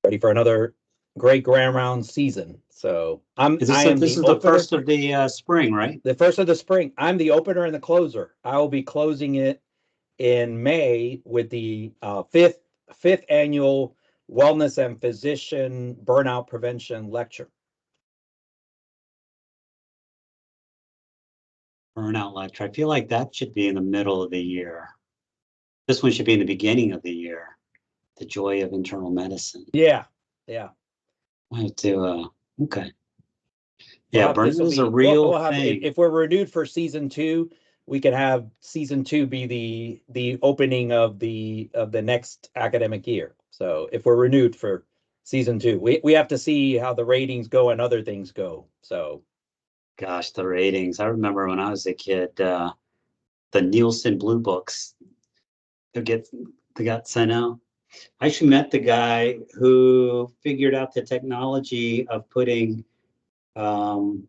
ready for another great Grand Round season. So I am This the is the opener. first of the spring, right? The first of the spring. I'm the opener and the closer. I will be closing it in May with the fifth annual Wellness and Physician Burnout Prevention Lecture. Burnout lecture. I feel like that should be in the middle of the year. This one should be in the beginning of the year. The joy of internal medicine. Yeah. I have to. Okay. We'll Yeah, burnout is a real thing. If we're renewed for season 2, we can have season 2 be the opening of the next academic year. So if we're renewed for season 2, we have to see how the ratings go and other things go. So, gosh, the ratings. I remember when I was a kid, the Nielsen Blue Books they got sent out. I actually met the guy who figured out the technology of putting being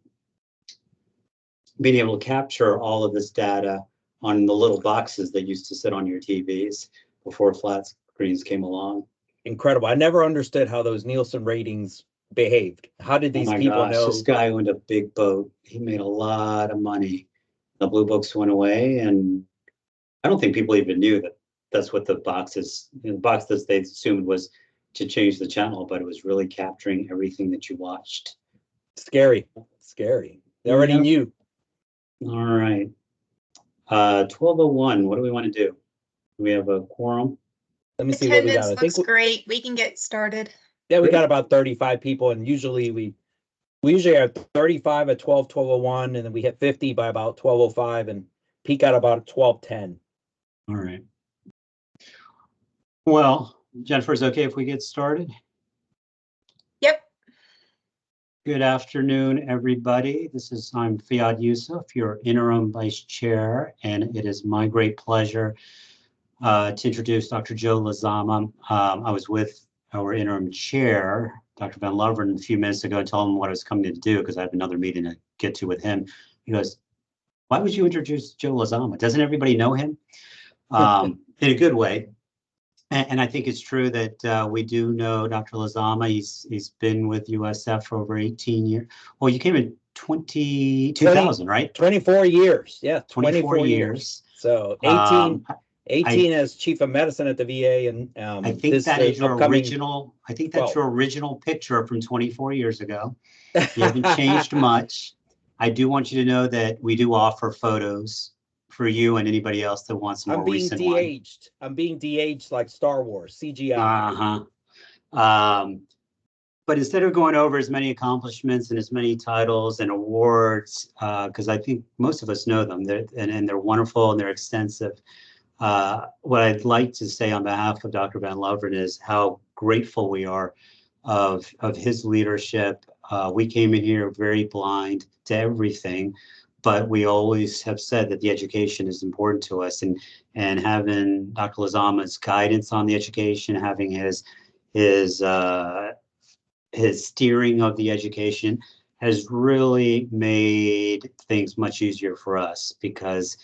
able to capture all of this data on the little boxes that used to sit on your TVs before flat screens came along. Incredible. I never understood how those Nielsen ratings behaved. How did these people know? This guy owned a big boat. He made a lot of money. The blue books went away, and I don't think people even knew that that's what the box that they assumed was to change the channel, but it was really capturing everything that you watched. Scary. They already knew. All right. 12:01. What do we want to do? Do we have a quorum? Let me see what we got. Attendance looks great. We can get started. Yeah, we got about 35 people, and usually we usually have 35 at 12:01, and then we hit 50 by about 12:05, and peak at about 12:10. All right. Well, Jennifer, is it okay if we get started? Yep. Good afternoon, everybody. I'm Fiad Yusuf, your interim vice chair, and it is my great pleasure to introduce Dr. Joe Lezama. I was with our interim chair, Dr. Van Loveren, a few minutes ago and told him what I was coming to do because I have another meeting to get to with him. He goes, "Why would you introduce Joe Lezama? Doesn't everybody know him?" In a good way. And I think it's true that we do know Dr. Lezama. He's been with USF for over 18 years. Well, you came in 2000, right? 24 years. Yeah, 24 years. So 18 as chief of medicine at the VA, and I think that is your original. I think that's your original picture from 24 years ago. You haven't changed much. I do want you to know that we do offer photos for you and anybody else that wants more recent one. I'm being de-aged like Star Wars, CGI. But instead of going over as many accomplishments and as many titles and awards, because I think most of us know them, and they're wonderful and they're extensive. What I'd like to say on behalf of Dr. Van Loveren is how grateful we are of his leadership. We came in here very blind to everything, but we always have said that the education is important to us, and having Dr. Lezama's guidance on the education, having his steering of the education has really made things much easier for us because,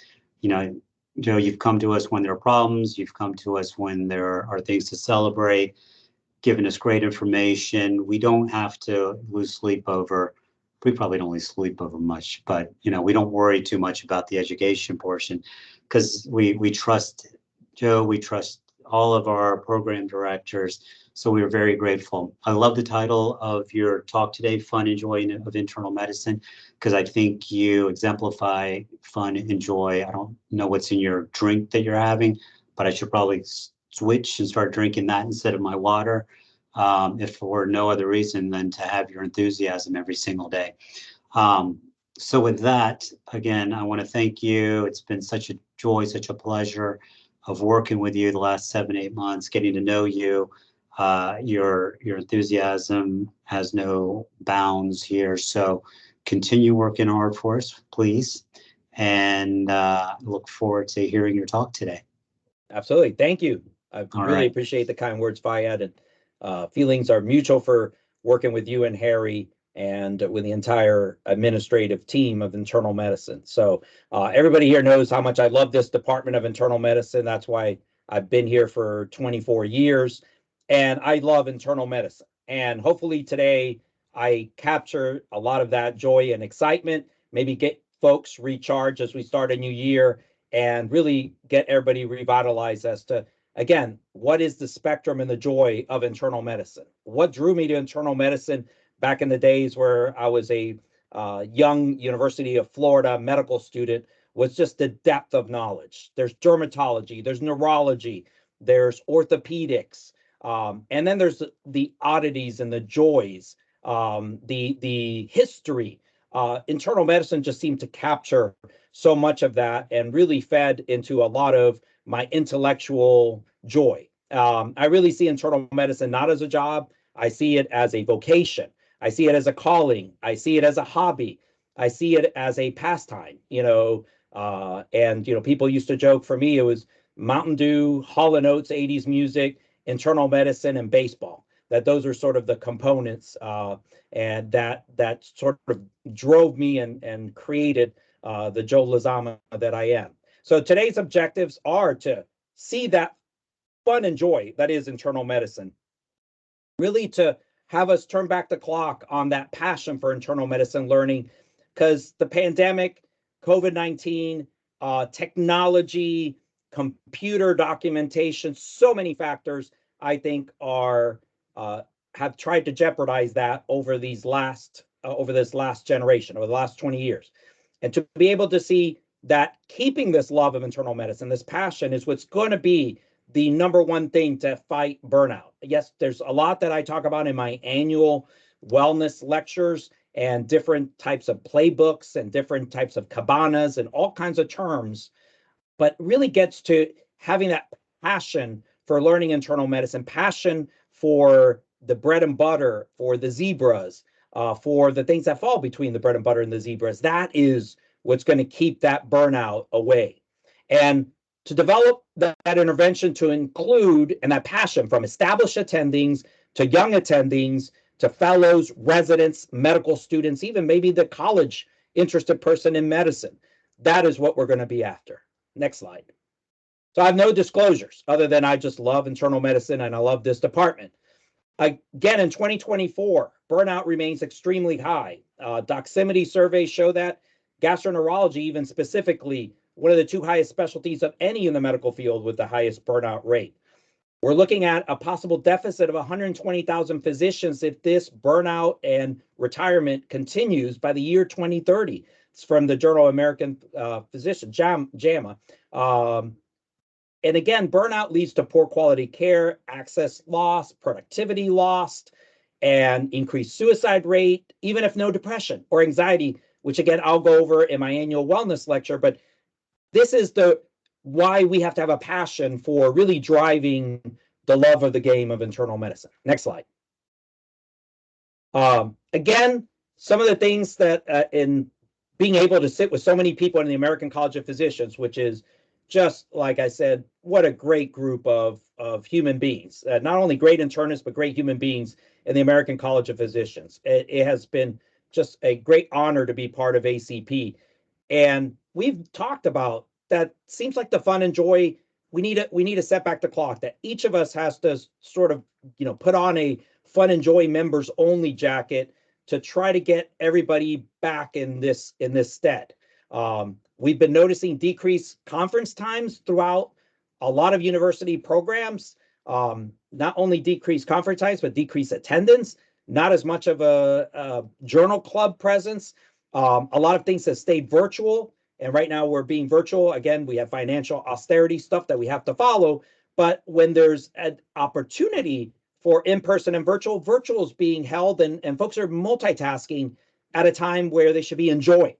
Joe, you've come to us when there are problems, you've come to us when there are things to celebrate, given us great information. We don't have to lose sleep over. We probably don't lose sleep over much, but we don't worry too much about the education portion because we trust Joe, we trust all of our program directors. So we are very grateful. I love the title of your talk today, Fun and Joy of Internal Medicine, because I think you exemplify fun and joy. I don't know what's in your drink that you're having, but I should probably switch and start drinking that instead of my water. If for no other reason than to have your enthusiasm every single day. So with that, again, I want to thank you. It's been such a joy, such a pleasure of working with you the last 7-8 months, getting to know you. Your enthusiasm has no bounds here. So continue working hard for us, please. And look forward to hearing your talk today. Absolutely. Thank you. I really appreciate the kind words, Fiad. And feelings are mutual for working with you and Harry and with the entire administrative team of internal medicine. So everybody here knows how much I love this department of internal medicine. That's why I've been here for 24 years. And I love internal medicine. And hopefully today I capture a lot of that joy and excitement, maybe get folks recharged as we start a new year and really get everybody revitalized as to, again, what is the spectrum and the joy of internal medicine? What drew me to internal medicine back in the days where I was a young University of Florida medical student was just the depth of knowledge. There's dermatology, there's neurology, there's orthopedics, and then there's the oddities and the joys, the history. Internal medicine just seemed to capture so much of that and really fed into a lot of my intellectual joy. I really see internal medicine not as a job. I see it as a vocation. I see it as a calling. I see it as a hobby. I see it as a pastime, and, people used to joke, for me, it was Mountain Dew, Hall & Oates, 80s music, internal medicine, and baseball. That those are sort of the components, and that sort of drove me and created the Joe Lezama that I am. So today's objectives are to see that fun and joy that is internal medicine, really to have us turn back the clock on that passion for internal medicine learning, because the pandemic, COVID-19, technology, computer documentation, so many factors, I think, are have tried to jeopardize that over this last generation, over the last 20 years. And to be able to see that keeping this love of internal medicine, this passion, is what's going to be the number one thing to fight burnout. Yes, there's a lot that I talk about in my annual wellness lectures and different types of playbooks and different types of cabanas and all kinds of terms, but really gets to having that passion for learning internal medicine, passion for the bread and butter, for the zebras, for the things that fall between the bread and butter and the zebras. That is what's going to keep that burnout away. And to develop that intervention to include, and that passion, from established attendings to young attendings to fellows, residents, medical students, even maybe the college interested person in medicine. That is what we're going to be after. Next slide. So I have no disclosures other than I just love internal medicine and I love this department. Again, in 2024, burnout remains extremely high. Doximity surveys show that. Gastroenterology, even specifically, one of the two highest specialties of any in the medical field with the highest burnout rate. We're looking at a possible deficit of 120,000 physicians if this burnout and retirement continues by the year 2030. It's from the Journal of American Physicians, JAMA. And again, burnout leads to poor quality care, access loss, productivity lost, and increased suicide rate, even if no depression or anxiety, which again, I'll go over in my annual wellness lecture. But this is why we have to have a passion for really driving the love of the game of internal medicine. Next slide. Again, some of the things that in being able to sit with so many people in the American College of Physicians, which is just, like I said, what a great group of human beings, not only great internists, but great human beings in the American College of Physicians. It has been just a great honor to be part of ACP. And we've talked about that. Seems like the fun and joy, we need to set back the clock, that each of us has to sort of, put on a fun and joy members only jacket to try to get everybody back in this stead. We've been noticing decreased conference times throughout a lot of university programs, not only decreased conference times, but decreased attendance, not as much of a journal club presence. A lot of things have stayed virtual, and right now we're being virtual. Again, we have financial austerity stuff that we have to follow, but when there's an opportunity for in-person and virtual is being held, and folks are multitasking at a time where they should be enjoying.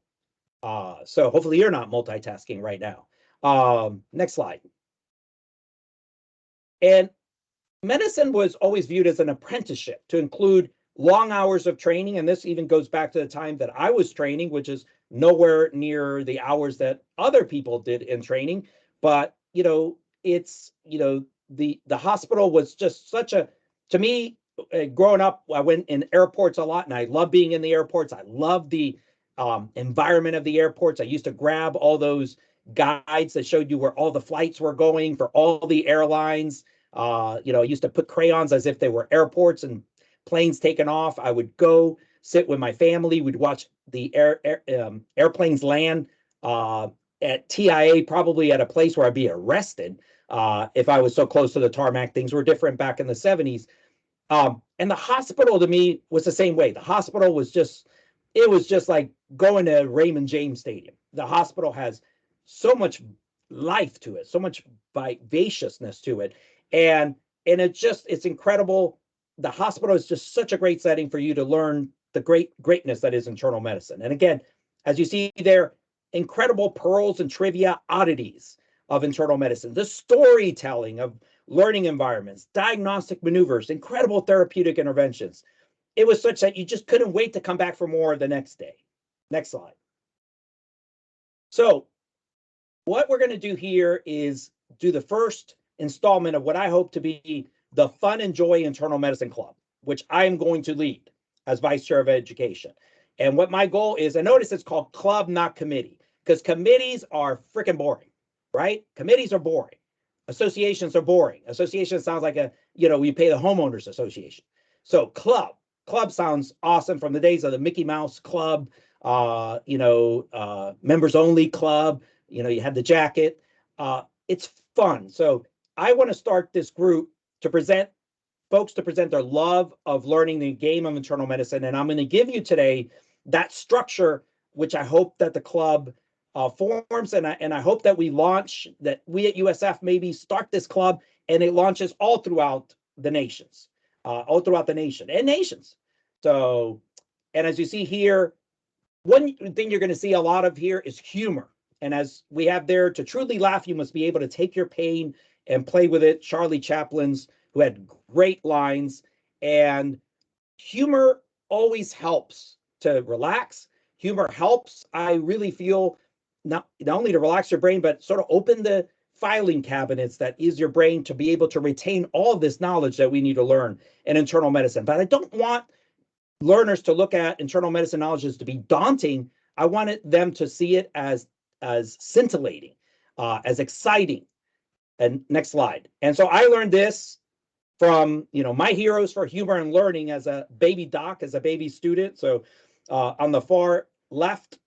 So hopefully you're not multitasking right now. Next slide. And medicine was always viewed as an apprenticeship to include long hours of training. And this even goes back to the time that I was training, which is nowhere near the hours that other people did in training. But, it's, the hospital was just such a, to me, growing up, I went in airports a lot and I love being in the airports. I love the environment of the airports. I used to grab all those guides that showed you where all the flights were going for all the airlines. I used to put crayons as if they were airports and planes taking off. I would go sit with my family. We'd watch the airplanes land at TIA, probably at a place where I'd be arrested if I was so close to the tarmac. Things were different back in the 70s. And the hospital to me was the same way. The hospital was just like going to Raymond James Stadium. The hospital has so much life to it, so much vivaciousness to it. And it's incredible. The hospital is just such a great setting for you to learn the greatness that is internal medicine. And again, as you see there, incredible pearls and trivia oddities of internal medicine, the storytelling of learning environments, diagnostic maneuvers, incredible therapeutic interventions. It was such that you just couldn't wait to come back for more the next day. Next slide. So what we're going to do here is do the first installment of what I hope to be the Fun and Joy Internal Medicine Club, which I am going to lead as Vice Chair of Education. And what my goal is, and notice it's called club, not committee, because committees are freaking boring, right? Committees are boring. Associations are boring. Association sounds like we pay the homeowners association. So club sounds awesome from the days of the Mickey Mouse Club, members only club. You had the jacket. It's fun. So I want to start this group to present their love of learning the game of internal medicine. And I'm going to give you today that structure, which I hope that the club forms, and I hope that we at USF maybe start this club and it launches all throughout the nation. So, and as you see here, one thing you're going to see a lot of here is humor. And as we have there, to truly laugh, you must be able to take your pain and play with it. Charlie Chaplin's, who had great lines, and humor always helps to relax. Humor helps, I really feel, not only to relax your brain, but sort of open the filing cabinets that is your brain to be able to retain all of this knowledge that we need to learn in internal medicine. But I don't want learners to look at internal medicine knowledge as to be daunting. I wanted them to see it as scintillating, as exciting. And next slide. And so I learned this from my heroes for humor and learning as a baby doc, as a baby student. So on the far left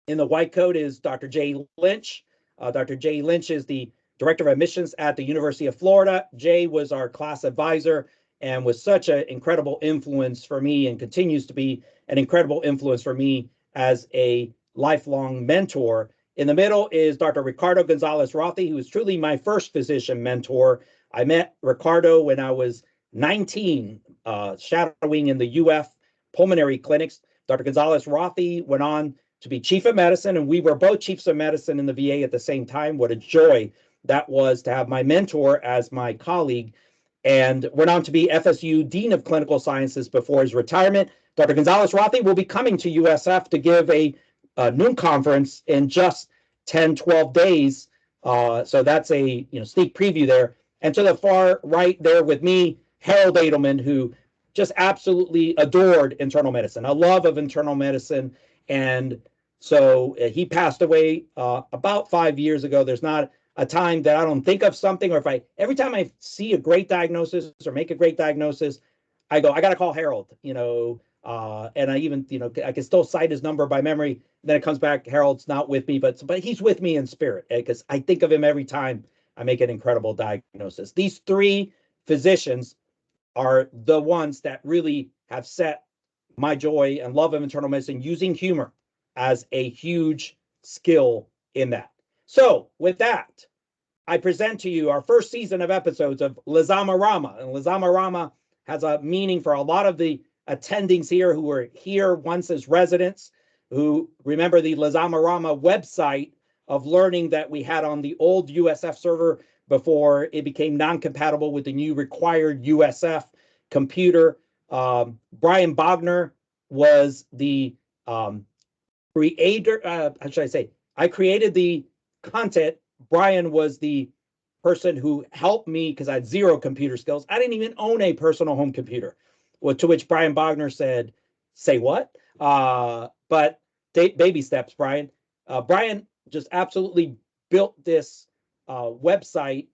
in the white coat is Dr. Jay Lynch. Dr. Jay Lynch is the director of admissions at the University of Florida. Jay was our class advisor and was such an incredible influence for me, and continues to be an incredible influence for me as a lifelong mentor. In the middle is Dr. Ricardo Gonzalez-Rothi, who is truly my first physician mentor. I met Ricardo when I was 19, shadowing in the UF pulmonary clinics. Dr. Gonzalez-Rothi went on to be chief of medicine, and we were both chiefs of medicine in the VA at the same time. What a joy that was to have my mentor as my colleague, and went on to be FSU Dean of Clinical Sciences before his retirement. Dr. Gonzalez-Rothi will be coming to USF to give a noon conference in just 10, 12 days. So that's a sneak preview there. And to the far right there with me, Harold Edelman, who just absolutely adored internal medicine, a love of internal medicine. And so he passed away about 5 years ago. There's not a time that I don't think of something, or every time I see a great diagnosis or make a great diagnosis, I go, I got to call Harold, and I even, I can still cite his number by memory. Then it comes back, Harold's not with me, but he's with me in spirit, because I think of him every time I make an incredible diagnosis. These three physicians are the ones that really have set my joy and love of internal medicine, using humor as a huge skill in that. So with that, I present to you our first season of episodes of Lezama Rama. And Lezama Rama has a meaning for a lot of the attendings here who were here once as residents, who remember the Lezama Rama website of learning that we had on the old USF server before it became non-compatible with the new required USF computer. Brian Bogner was the creator. How should I say? I created the content. Brian was the person who helped me because I had zero computer skills. I didn't even own a personal home computer. Well, to which Brian Bogner said, "Say what?" But baby steps, Brian. Brian just absolutely built this website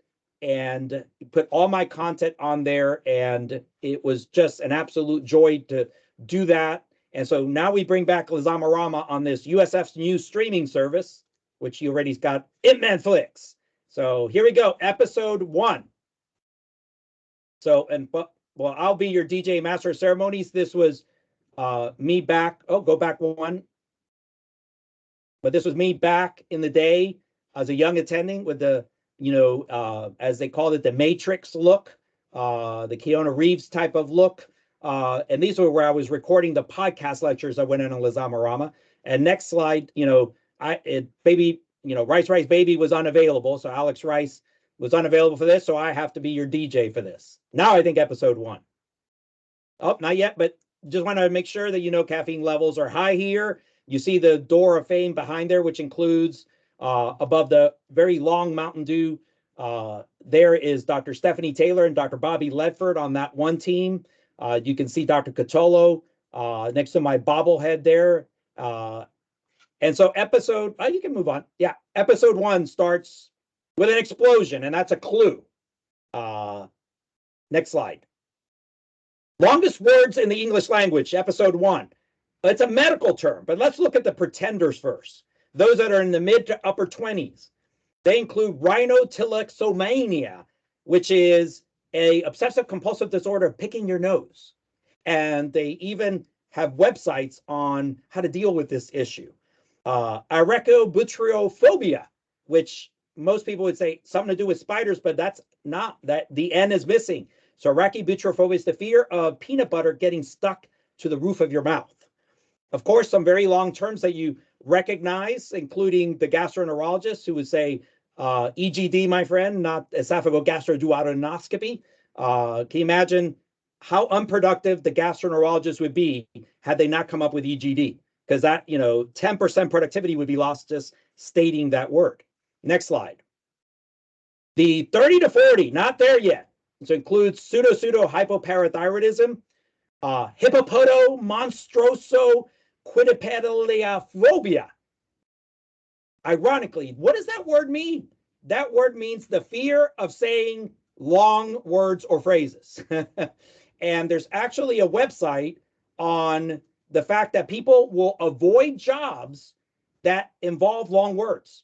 and put all my content on there. And it was just an absolute joy to do that. And so now we bring back Lezama on this USF's new streaming service, which you already got in Netflix. So here we go, episode 1. So, well, I'll be your DJ Master of Ceremonies. This was me back. Oh, go back one. But this was me back in the day as a young attending with the, as they called it, the Matrix look, the Keanu Reeves type of look. And these were where I was recording the podcast lectures I went in on Lezama. And next slide, Rice Baby was unavailable. So Alex Rice was unavailable for this. So I have to be your DJ for this. Now I think episode 1. Oh, not yet, but just want to make sure that caffeine levels are high here. You see the door of fame behind there, which includes above the very long Mountain Dew. There is Dr. Stephanie Taylor and Dr. Bobby Ledford on that one team. You can see Dr. Catolo next to my bobblehead there. And so you can move on. Yeah, episode 1 starts with an explosion, and that's a clue. Next slide. Longest words in the English language, episode 1. It's a medical term, but let's look at the pretenders first. Those that are in the mid to upper 20s. They include rhinotilexomania, which is a obsessive compulsive disorder of picking your nose. And they even have websites on how to deal with this issue. Arachobutyrophobia, which most people would say something to do with spiders, but that's not, that the N is missing. So arachobutyrophobia is the fear of peanut butter getting stuck to the roof of your mouth. Of course, some very long terms that you recognize, including the gastroenterologist who would say, EGD, my friend, not esophagogastroduodenoscopy. Can you imagine how unproductive the gastroenterologist would be had they not come up with EGD? Because that, 10% productivity would be lost just stating that word. Next slide. The 30 to 40, not there yet. This includes pseudo hypoparathyroidism, hippopotomonstroso quadripedaliophobia. Ironically, what does that word mean? That word means the fear of saying long words or phrases. And there's actually a website on the fact that people will avoid jobs that involve long words.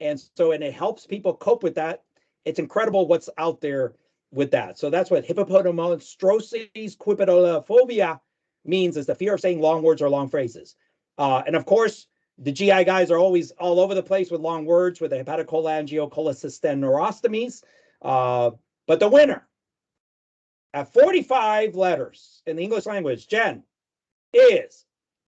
And it helps people cope with that. It's incredible what's out there with that. So that's what hippopotomonstrosis quadripedaliophobia means, is the fear of saying long words or long phrases. And of course, the GI guys are always all over the place with long words with the hepatocholangiocholestenostomies. But the winner at 45 letters in the English language, Jen, is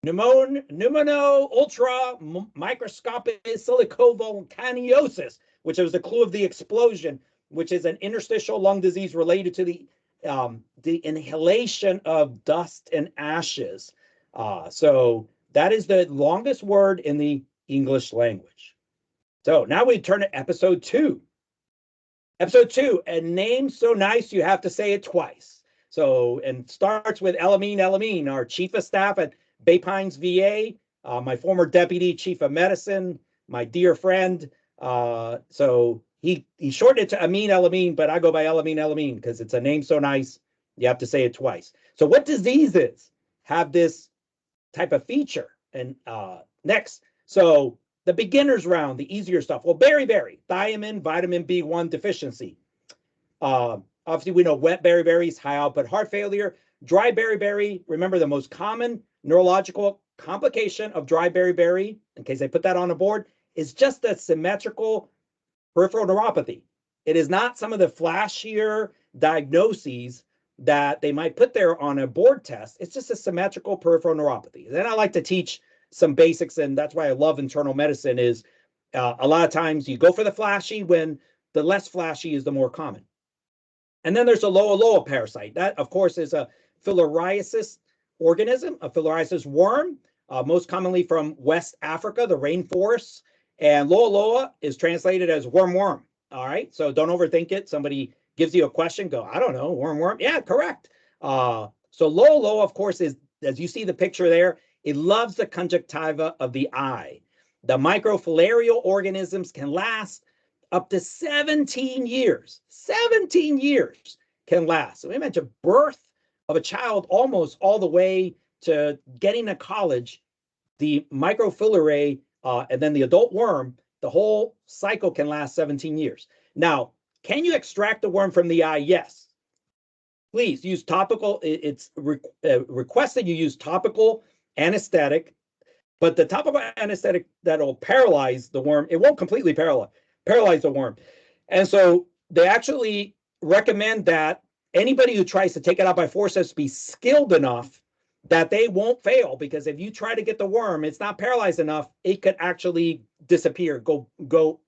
pneumono ultra microscopic silicovolcaniosis, which was the clue of the explosion, which is an interstitial lung disease related to the inhalation of dust and ashes. So that is the longest word in the English language. So now we turn to episode 2. Episode 2, a name so nice you have to say it twice. So, and starts with Elamine, our chief of staff at Bay Pines VA, my former deputy chief of medicine, my dear friend. So he shortened it to Amin Elamine, but I go by Elamine because it's a name so nice you have to say it twice. So what diseases have this type of feature? And next, so the beginner's round, the easier stuff. Well, beriberi, thiamine, vitamin B1 deficiency. Obviously, we know wet beriberi, high output heart failure. Dry beriberi, remember the most common neurological complication of dry beriberi, in case I put that on the board, is just a symmetrical peripheral neuropathy. It is not some of the flashier diagnoses that they might put there on a board test. It's just a symmetrical peripheral neuropathy. Then I like to teach some basics, and that's why I love internal medicine, is a lot of times you go for the flashy when the less flashy is the more common. And then there's a Loa parasite. That, of course, is a filariasis organism, a filariasis worm, most commonly from West Africa, the rainforests. And Loa is translated as worm. All right, so don't overthink it. Somebody gives you a question, go, I don't know, worm. Yeah, correct. So Loa, of course, is, as you see the picture there, it loves the conjunctiva of the eye. The microfilarial organisms can last up to 17 years. 17 years can last. So imagine birth of a child almost all the way to getting to college, the microfilariae, and then the adult worm, the whole cycle can last 17 years. Now, can you extract the worm from the eye? Yes. Please use topical. It's requested you use topical anesthetic, but the topical anesthetic that'll paralyze the worm, it won't completely paralyze the worm. And so they actually recommend that anybody who tries to take it out by force has to be skilled enough that they won't fail, because if you try to get the worm, it's not paralyzed enough, it could actually disappear, go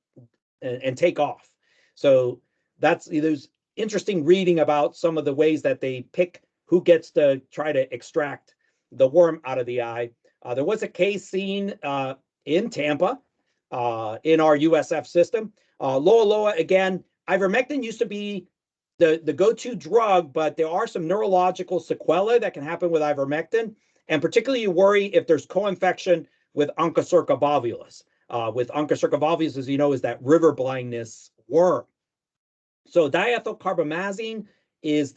and take off. So there's interesting reading about some of the ways that they pick who gets to try to extract the worm out of the eye. There was a case seen in Tampa in our USF system. Loa, again, ivermectin used to be the go-to drug, but there are some neurological sequelae that can happen with ivermectin, and particularly you worry if there's co-infection with Onchocerca volvulus. With Onchocerca volvulus, as you know, is that river blindness worm. So diethylcarbamazine is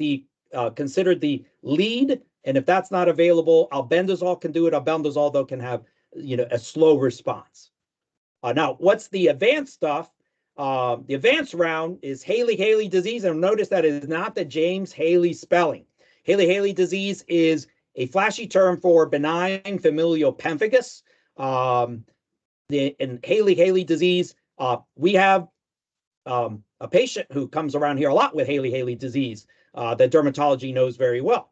considered the lead, and if that's not available, albendazole can do it. Albendazole, though, can have a slow response. Now, what's the advanced stuff? The advanced round is Haley disease, and notice that it is not the James Haley spelling. Haley disease is a flashy term for benign familial pemphigus. In Haley disease, we have a patient who comes around here a lot with Haley disease that dermatology knows very well.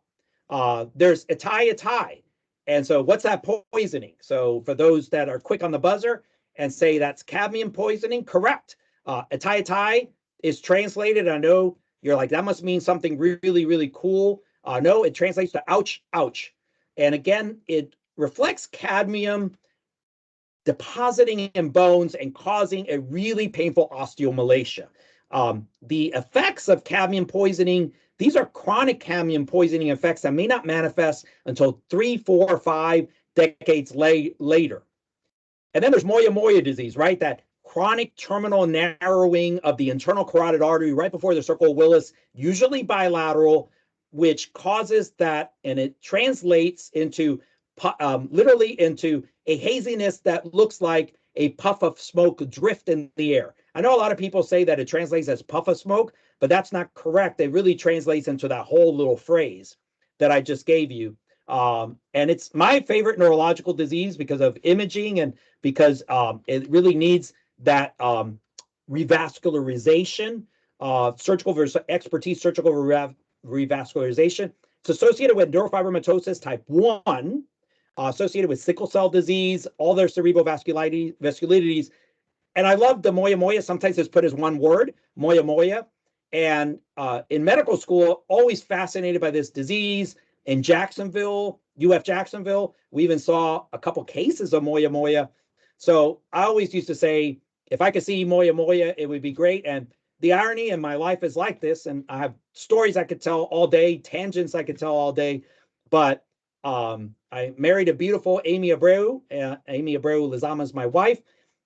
There's itai, and so what's that poisoning? So for those that are quick on the buzzer and say that's cadmium poisoning, correct. Itai is translated. I know you're like, that must mean something really cool. No, it translates to ouch. And again, it reflects cadmium depositing in bones and causing a really painful osteomalacia. The effects of cadmium poisoning, these are chronic cadmium poisoning effects that may not manifest until 3, 4, or 5 decades later. And then there's Moya disease, right? That chronic terminal narrowing of the internal carotid artery right before the circle of Willis, usually bilateral, which causes that, and it translates into literally into a haziness that looks like a puff of smoke drift in the air. I know a lot of people say that it translates as puff of smoke, but that's not correct. It really translates into that whole little phrase that I just gave you. And it's my favorite neurological disease because of imaging and because it really needs that revascularization, surgical expertise, surgical revascularization. It's associated with neurofibromatosis type 1, associated with sickle cell disease, all their cerebral vasculitides. And I love the Moya. Sometimes it's put as one word, Moya. And in medical school, always fascinated by this disease. In Jacksonville, UF Jacksonville, we even saw a couple cases of Moya. So I always used to say, if I could see Moya, it would be great. And the irony in my life is like this, and I have stories I could tell all day, tangents I could tell all day, but I married a beautiful Amy Abreu. Amy Abreu Lezama is my wife,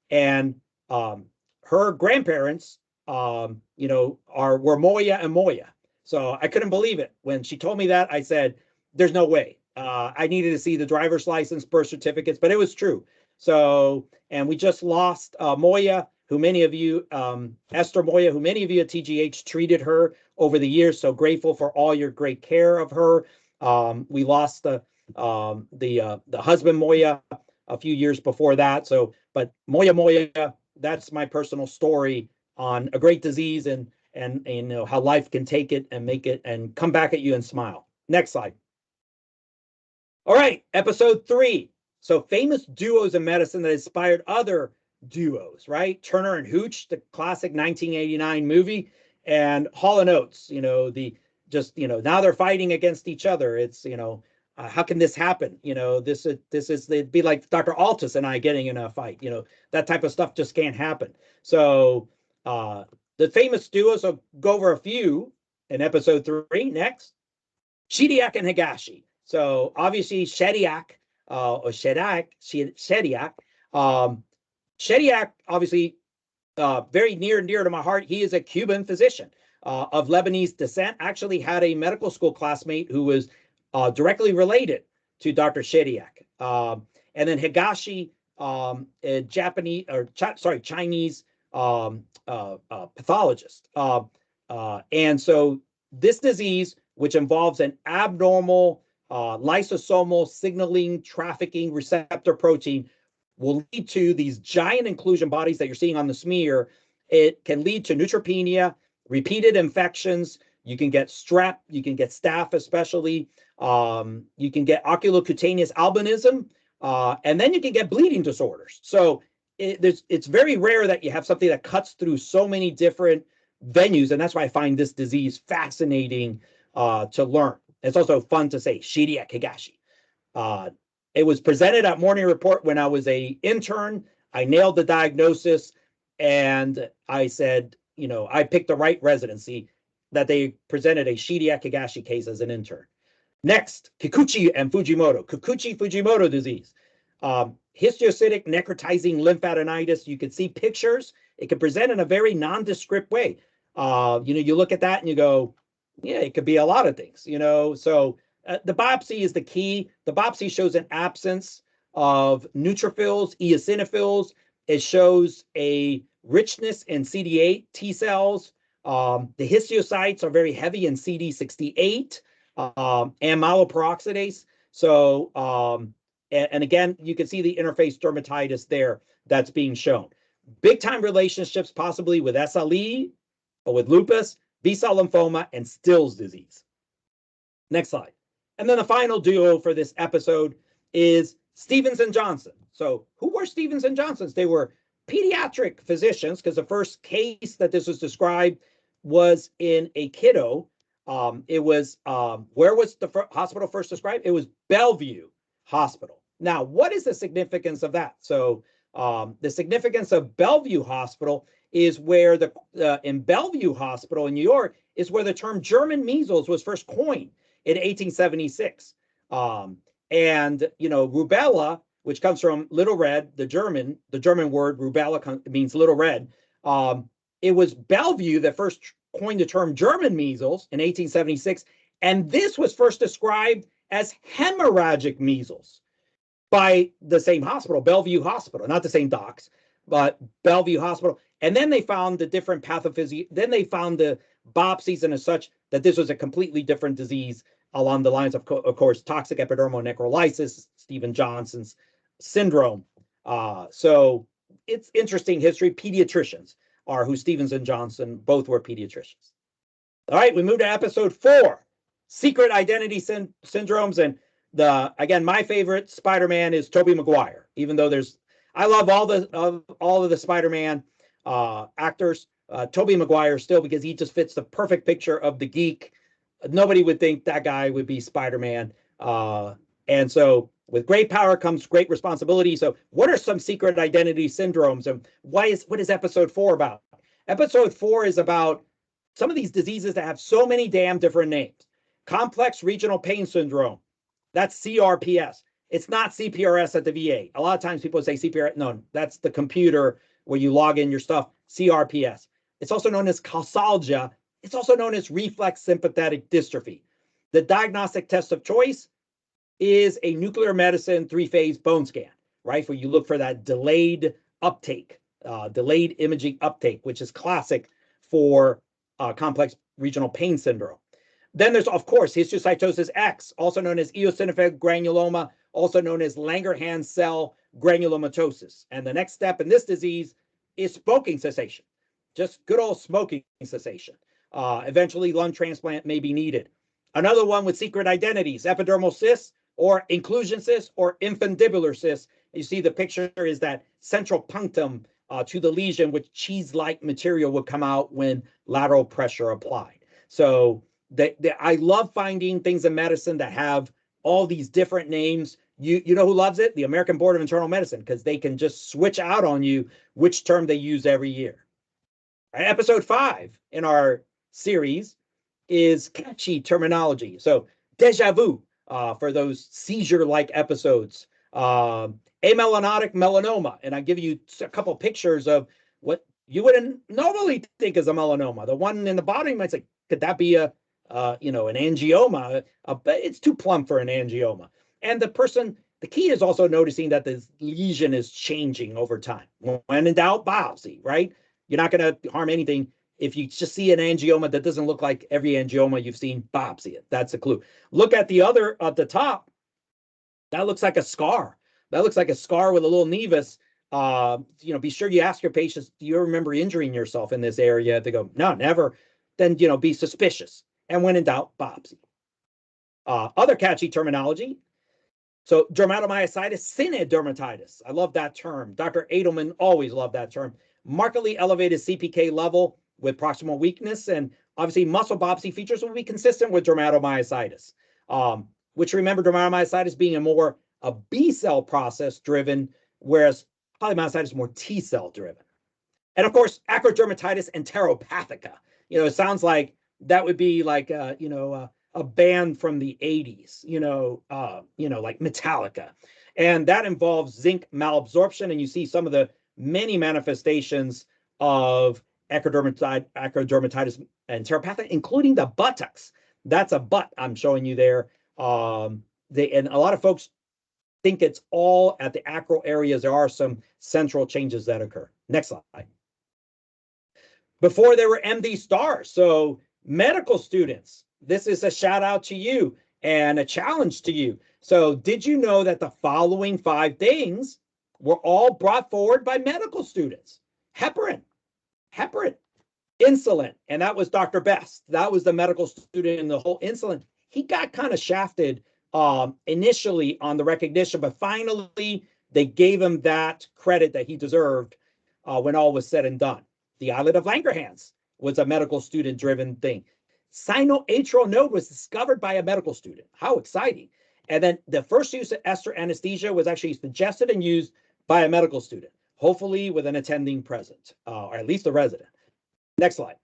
and her grandparents, were Moya and Moya. So I couldn't believe it. When she told me that, I said, there's no way. I needed to see the driver's license, birth certificates, but it was true. So, and we just lost Moya, who many of you, Esther Moya, who many of you at TGH treated her over the years. So grateful for all your great care of her. We lost the husband Moya a few years before that. So, but Moya, that's my personal story on a great disease and how life can take it and make it and come back at you and smile. Next slide. All right, episode 3. So famous duos in medicine that inspired other duos, right? Turner and Hooch, the classic 1989 movie, and Hall & Oates, now they're fighting against each other. It's, how can this happen? It'd be like Dr. Altus and I getting in a fight, that type of stuff just can't happen. So the famous duos, I'll go over a few in episode 3 next. Shediac and Higashi. So obviously Shediac, Shediac, obviously very near and dear to my heart. He is a Cuban physician of Lebanese descent. Actually had a medical school classmate who was directly related to Dr. Shediak. And then Higashi, a Japanese or Chinese pathologist. And so this disease, which involves an abnormal lysosomal signaling trafficking receptor protein, will lead to these giant inclusion bodies that you're seeing on the smear. It can lead to neutropenia, repeated infections. You can get strep, you can get staph especially. You can get oculocutaneous albinism, and then you can get bleeding disorders. So it's very rare that you have something that cuts through so many different venues, and that's why I find this disease fascinating to learn. It's also fun to say, Shediak Higashi. It was presented at Morning Report when I was an intern. I nailed the diagnosis, and I said, I picked the right residency that they presented a Shediak Higashi case as an intern. Next, Kikuchi and Fujimoto. Kikuchi-Fujimoto disease. Histiocytic necrotizing lymphadenitis. You can see pictures. It can present in a very nondescript way. You look at that and you go, yeah, it could be a lot of things, So the biopsy is the key. The biopsy shows an absence of neutrophils, eosinophils. It shows a richness in CD8 T cells. The histiocytes are very heavy in CD68 and myeloperoxidase. So, and again, you can see the interface dermatitis there that's being shown. Big time relationships possibly with SLE, or with lupus, B-cell lymphoma, and Still's disease. Next slide. And then the final duo for this episode is Stevens and Johnson. So who were Stevens and Johnsons? They were pediatric physicians, because the first case that this was described was in a kiddo. It was, where was the hospital first described? It was Bellevue Hospital. Now, what is the significance of that? So the significance of Bellevue Hospital is where in Bellevue Hospital in New York is where the term German measles was first coined in 1876. And, rubella, which comes from little red, the German word rubella means little red. It was Bellevue that first coined the term German measles in 1876. And this was first described as hemorrhagic measles by the same hospital, Bellevue Hospital, not the same docs, but Bellevue Hospital. And then they found the different pathophysiology. Then they found the biopsies and as such that this was a completely different disease along the lines of course, toxic epidermal necrolysis, Stevens-Johnson's syndrome. So it's interesting history. Pediatricians are who Stevens and Johnson both were pediatricians. All right, we move to episode 4, secret identity syndromes. And again, my favorite Spider-Man is Tobey Maguire, even though I love all of the Spider-Man actors. Tobey Maguire still, because he just fits the perfect picture of the geek. Nobody would think that guy would be Spider-Man. And so with great power comes great responsibility. So what are some secret identity syndromes, and what is episode 4 about? Episode 4 is about some of these diseases that have so many damn different names. Complex regional pain syndrome. That's CRPS. It's not CPRS at the VA. A lot of times people say CPRS. No, that's the computer where you log in your stuff. CRPS. It's also known as causalgia. It's also known as reflex sympathetic dystrophy. The diagnostic test of choice is a nuclear medicine 3-phase bone scan, right? Where you look for that delayed uptake, delayed imaging uptake, which is classic for complex regional pain syndrome. Then there's, of course, histiocytosis X, also known as eosinophilic granuloma, also known as Langerhans cell granulomatosis. And the next step in this disease is smoking cessation, just good old smoking cessation. Eventually, lung transplant may be needed. Another one with secret identities, epidermal cysts or inclusion cysts or infundibular cysts. You see the picture is that central punctum to the lesion, which cheese-like material would come out when lateral pressure applied. So I love finding things in medicine that have all these different names. You know who loves it? The American Board of Internal Medicine, because they can just switch out on you which term they use every year. Episode 5 in our series is catchy terminology. So deja vu for those seizure-like episodes. Amelanotic melanoma, and I give you a couple pictures of what you wouldn't normally think is a melanoma. The one in the bottom, you might say, could that be an angioma? But it's too plump for an angioma. And the key is also noticing that the lesion is changing over time. When in doubt, biopsy, right? You're not going to harm anything. If you just see an angioma that doesn't look like every angioma you've seen, biopsy it. That's a clue. Look at the other at the top. That looks like a scar. That looks like a scar with a little nevus. Be sure you ask your patients, do you remember injuring yourself in this area? They go, no, never. Then, be suspicious. And when in doubt, biopsy. Other catchy terminology. So dermatomyositis, synod dermatitis. I love that term. Dr. Edelman always loved that term. Markedly elevated CPK level with proximal weakness, and obviously muscle biopsy features will be consistent with dermatomyositis. Which remember dermatomyositis being a B cell process driven, whereas polymyositis is more T cell driven. And of course, acrodermatitis enteropathica. It sounds like that would be like a band from the 80s, like Metallica. And that involves zinc malabsorption. And you see some of the many manifestations of acrodermatitis enteropathica, including the buttocks. That's a butt I'm showing you there. And a lot of folks think it's all at the acral areas. There are some central changes that occur. Next slide. Before there were MD stars, so medical students, this is a shout out to you and a challenge to you. So did you know that the following 5 things were all brought forward by medical students? Heparin, insulin, and that was Dr. Best. That was the medical student in the whole insulin. He got kind of shafted initially on the recognition, but finally they gave him that credit that he deserved when all was said and done. The islet of Langerhans was a medical student-driven thing. Sinoatrial node was discovered by a medical student. How exciting. And then the first use of ester anesthesia was actually suggested and used by a medical student, hopefully with an attending present, or at least a resident. Next slide.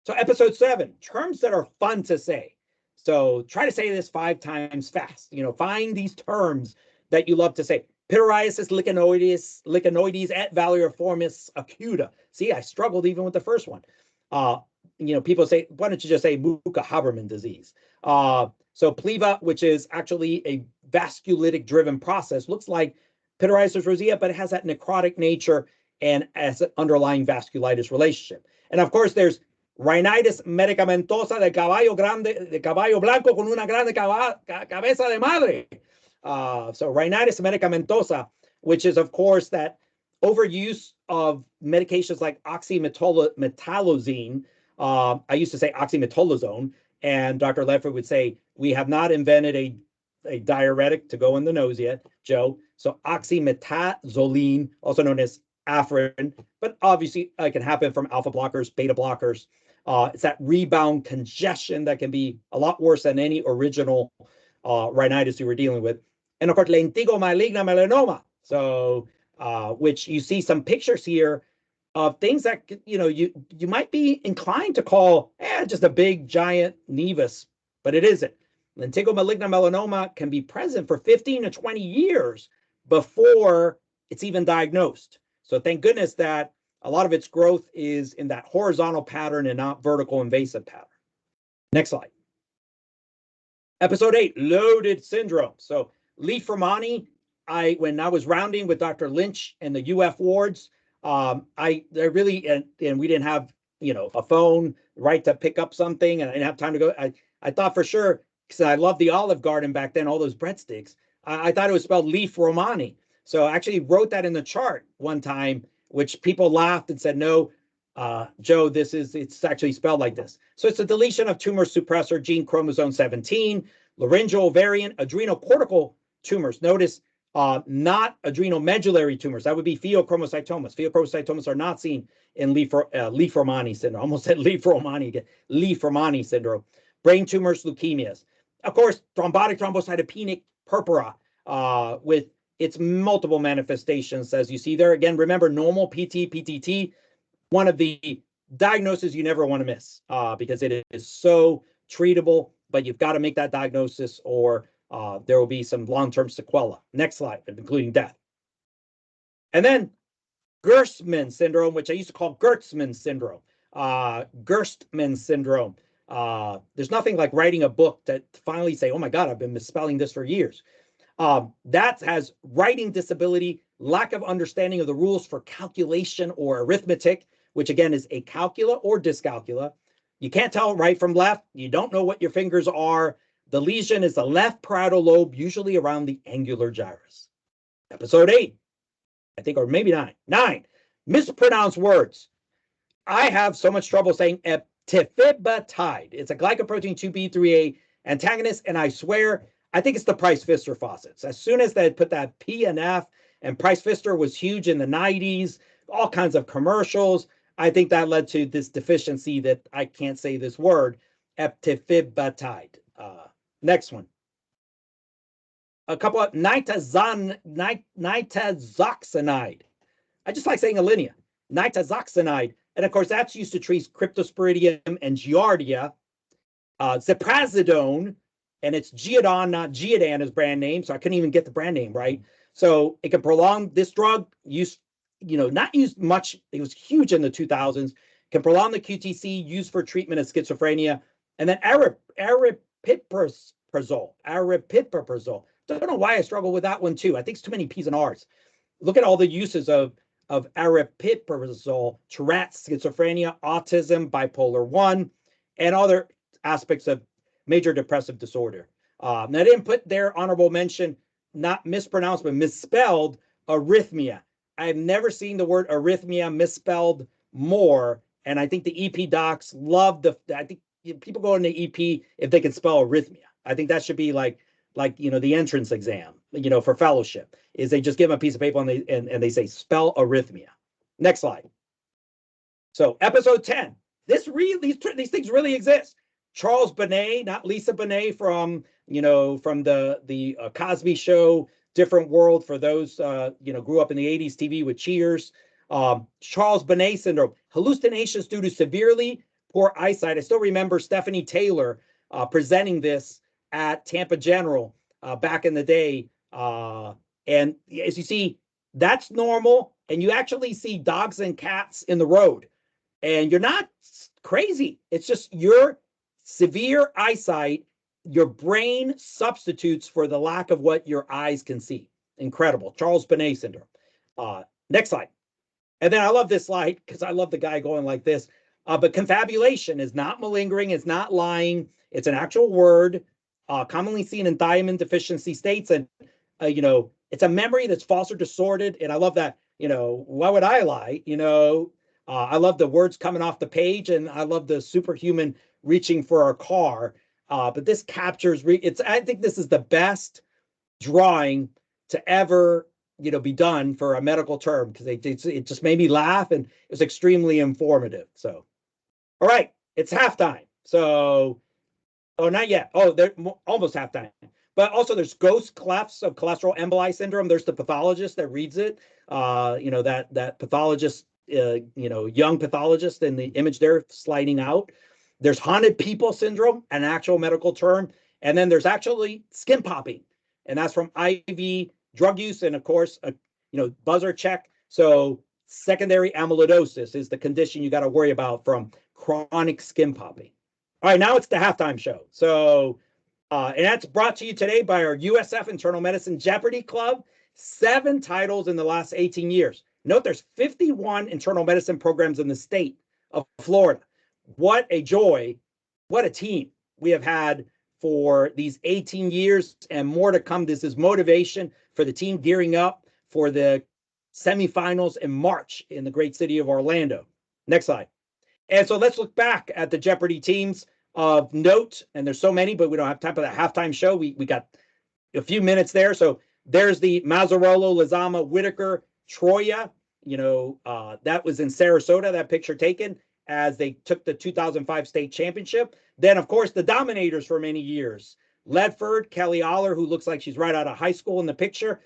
So episode 7, terms that are fun to say. So try to say this 5 times fast. Find these terms that you love to say. Pityriasis lichenoides et varioliformis acuta. See, I struggled even with the first one. People say, why don't you just say Mucha-Haberman disease? So pleva, which is actually a vasculitic driven process, looks like pityriasis rosea, but it has that necrotic nature and as an underlying vasculitis relationship. And of course, there's rhinitis medicamentosa de caballo blanco con una grande cabeza de madre. So rhinitis medicamentosa, which is, of course, that overuse of medications like oxymetallazine. I used to say oxymetolazone, and Dr. Ledford would say, we have not invented a diuretic to go in the nose yet, Joe. So oxymetazoline, also known as Afrin, but obviously it can happen from alpha blockers, beta blockers. It's that rebound congestion that can be a lot worse than any original rhinitis you were dealing with. And of course, lentigo maligna melanoma. So, which you see some pictures here of things that, you might be inclined to call just a big giant nevus, but it isn't. Lentigo maligna melanoma can be present for 15 to 20 years before it's even diagnosed. So thank goodness that a lot of its growth is in that horizontal pattern and not vertical invasive pattern. Next slide. Episode 8, loaded syndrome. So Leigh-Fermani, when I was rounding with Dr. Lynch and the UF wards, I really, and we didn't have, a phone, right, to pick up something, and I didn't have time to go. I thought for sure, because I loved the Olive Garden back then, all those breadsticks, I thought it was spelled Leigh-Fermani. So I actually wrote that in the chart one time, which people laughed and said, no, Joe, it's actually spelled like this. So it's a deletion of tumor suppressor gene chromosome 17, laryngeal, ovarian, adrenocortical tumors. Notice not adrenomedullary tumors. That would be pheochromocytomas. Pheochromocytomas are not seen in Leigh-Fermani syndrome. I almost said Leigh-Fermani again. Leigh-Fermani syndrome. Brain tumors, leukemias. Of course, thrombotic thrombocytopenic purpura with its multiple manifestations, as you see there. Again, remember, normal PT, PTT, one of the diagnoses you never want to miss because it is so treatable, but you've got to make that diagnosis or there will be some long-term sequela. Next slide, including death. And then Gerstmann syndrome, which I used to call Gertzmann syndrome. Gerstmann syndrome. There's nothing like writing a book to finally say, oh my God, I've been misspelling this for years. That has writing disability, lack of understanding of the rules for calculation or arithmetic, which again is acalcula or dyscalculia. You can't tell right from left. You don't know what your fingers are. The lesion is the left parietal lobe, usually around the angular gyrus. Episode 8, I think, or maybe 9. 9, mispronounced words. I have so much trouble saying eptifibatide. It's a glycoprotein 2B3A antagonist, and I swear, I think it's the Price Pfister faucets. As soon as they put that P and F, and Price Pfister was huge in the 90s, all kinds of commercials, I think that led to this deficiency that I can't say this word, eptifibatide. Next one. A couple of nitazoxanide. I just like saying alinea. Nitazoxanide. And of course, that's used to treat cryptosporidium and giardia. Ziprasidone, and it's Geodon, not Geodan as brand name. So I couldn't even get the brand name right. So it can prolong this drug use, not used much. It was huge in the 2000s. Can prolong the QTC, used for treatment of schizophrenia. And then aripiprazole. Don't know why I struggle with that one too. I think it's too many P's and R's. Look at all the uses of aripiprazole, Tourette's, schizophrenia, autism, bipolar 1, and other aspects of major depressive disorder. Now, I didn't put their honorable mention, not mispronounced, but misspelled, arrhythmia. I've never seen the word arrhythmia misspelled more, and I think the EP docs love I think people go into EP if they can spell arrhythmia. I think that should be like the entrance exam, for fellowship, is they just give them a piece of paper and they say spell arrhythmia. Next slide. So episode 10. These things really exist. Charles Bonnet, not Lisa Bonet from the Cosby Show, Different World for those grew up in the 80s TV with Cheers. Charles Bonnet syndrome, hallucinations due to severely poor eyesight. I still remember Stephanie Taylor presenting this at Tampa General back in the day. And as you see, that's normal. And you actually see dogs and cats in the road. And you're not crazy. It's just your severe eyesight, your brain substitutes for the lack of what your eyes can see. Incredible. Charles Bonnet syndrome. Next slide. And then I love this slide because I love the guy going like this. But confabulation is not malingering. It's not lying. It's an actual word commonly seen in thiamine deficiency states. And, it's a memory that's false or distorted. And I love that, why would I lie? I love the words coming off the page, and I love the superhuman reaching for a car. But this captures, I think this is the best drawing to ever, be done for a medical term, because it just made me laugh, and it was extremely informative. So, all right, it's halftime. So, not yet. They're almost halftime. But also there's ghost clefts of cholesterol emboli syndrome. There's the pathologist that reads it. That pathologist, young pathologist in the image there sliding out. There's haunted people syndrome, an actual medical term. And then there's actually skin popping. And that's from IV drug use. And of course, buzzer check. So secondary amyloidosis is the condition you got to worry about from chronic skin popping. All right, now it's the halftime show. So, and that's brought to you today by our USF Internal Medicine Jeopardy Club. 7 titles in the last 18 years. Note there's 51 internal medicine programs in the state of Florida. What a joy. What a team we have had for these 18 years, and more to come. This is motivation for the team gearing up for the semifinals in March in the great city of Orlando. Next slide. And so let's look back at the Jeopardy teams of note, and there's so many, but we don't have time for that halftime show. We got a few minutes there. So there's the Mazzarolo, Lezama, Whitaker, Troya. That was in Sarasota, that picture taken as they took the 2005 state championship. Then, of course, the dominators for many years. Ledford, Kelly Aller, who looks like she's right out of high school in the picture.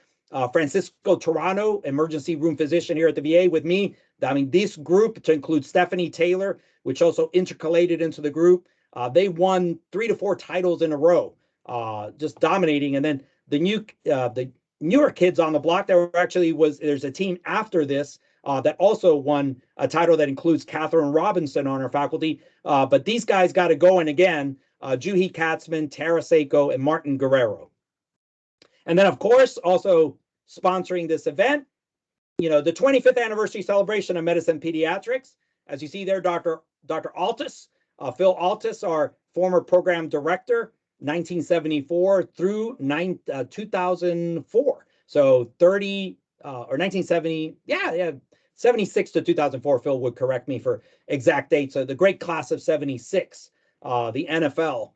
Francisco Toronto, emergency room physician here at the VA with me. I mean, this group, to include Stephanie Taylor, which also intercalated into the group, they won 3 to 4 titles in a row, just dominating. And then the newer kids on the block, there's a team after this, that also won a title that includes Catherine Robinson on our faculty. But these guys got it going again, Juhi Katzman, Tara Seiko, and Martin Guerrero. And then, of course, also sponsoring this event, the 25th anniversary celebration of medicine pediatrics. As you see there, Dr. Altus, Phil Altus, our former program director, 1974 through 2004. So 30 or 1970, 76 to 2004. Phil would correct me for exact dates. So the great class of 76, the NFL,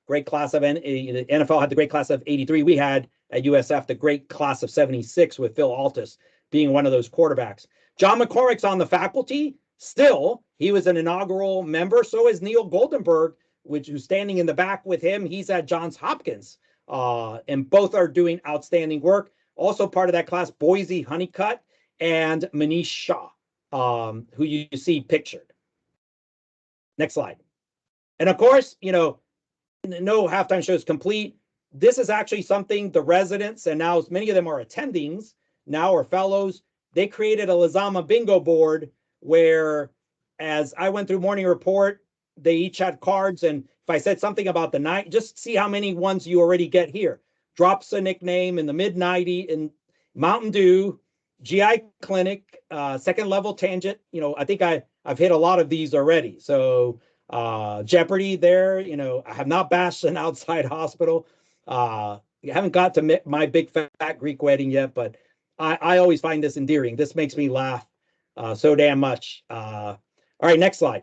great class of, the NFL had the great class of 83. We had at USF the great class of 76 with Phil Altus being one of those quarterbacks. John McCormick's on the faculty still. He was an inaugural member. So is Neil Goldenberg, who's standing in the back with him. He's at Johns Hopkins, and both are doing outstanding work. Also part of that class, Boise Honeycutt and Manish Shah, who you see pictured. Next slide. And of course, no halftime show is complete. This is actually something the residents, and now many of them are attendings, now are fellows. They created a Lezama bingo board where, as I went through morning report, they each had cards, and if I said something about the night, just see how many ones you already get here. Drops a nickname in the mid-90 in Mountain Dew, GI Clinic, second level tangent. I think I've hit a lot of these already. So Jeopardy there, I have not bashed an outside hospital. You haven't got to my big fat Greek wedding yet, but I always find this endearing. This makes me laugh so damn much. All right, next slide.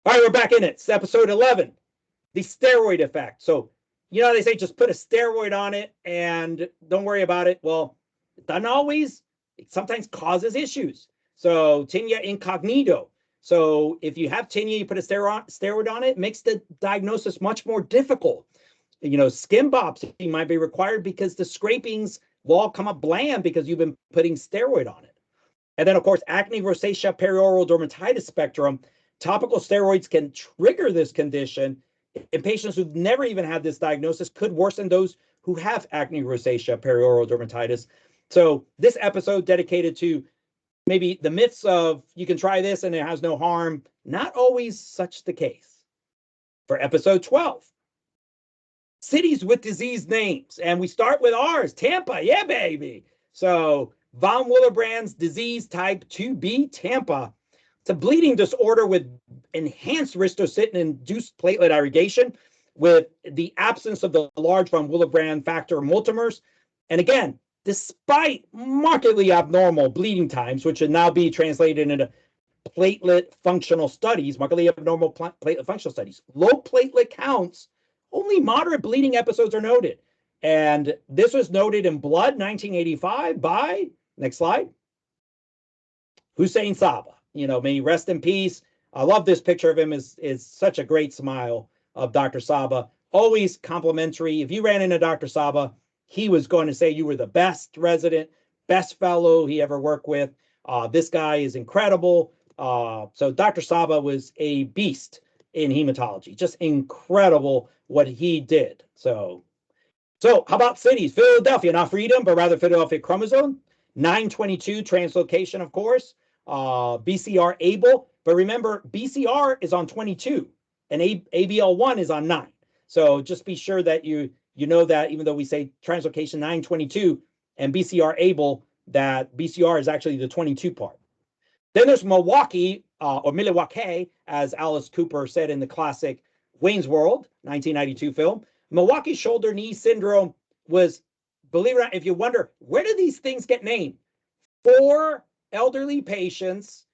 All right, we're back in it. It's episode 11, the steroid effect. So, they say just put a steroid on it and don't worry about it. Well, it doesn't always. It sometimes causes issues. So, tinea incognito. So, if you have tinea, you put a steroid on it, it makes the diagnosis much more difficult. Skin biopsy might be required because the scrapings will all come up bland because you've been putting steroid on it. And then, of course, acne, rosacea, perioral dermatitis spectrum. Topical steroids can trigger this condition. In patients who've never even had this diagnosis, could worsen those who have acne, rosacea, perioral dermatitis. So this episode dedicated to maybe the myths of you can try this and it has no harm. Not always such the case. For episode 12, cities with disease names. And we start with ours, Tampa. Yeah, baby. So von Willebrand's disease type 2B, Tampa. It's a bleeding disorder with enhanced ristocin-induced platelet aggregation with the absence of the large von Willebrand factor multimers. And again, despite markedly abnormal bleeding times, which should now be translated into platelet functional studies, markedly abnormal platelet functional studies, low platelet counts, only moderate bleeding episodes are noted. And this was noted in Blood 1985 by, next slide, Hussein Saba. May he rest in peace. I love this picture of him. Is such a great smile of Dr. Saba. Always complimentary. If you ran into Dr. Saba, he was going to say you were the best resident, best fellow he ever worked with. This guy is incredible. So Dr. Saba was a beast in hematology. Just incredible what he did. So how about cities? Philadelphia, not freedom, but rather Philadelphia chromosome. 922 translocation, of course. BCR able, but remember BCR is on 22 and ABL1 is on 9. So just be sure that you know that even though we say translocation 922 and BCR able, that BCR is actually the 22 part. Then there's Milwaukee or Milwaukee, as Alice Cooper said in the classic Wayne's World 1992 film. Milwaukee shoulder knee syndrome was, believe it or not, if you wonder where do these things get named, 4 elderly patients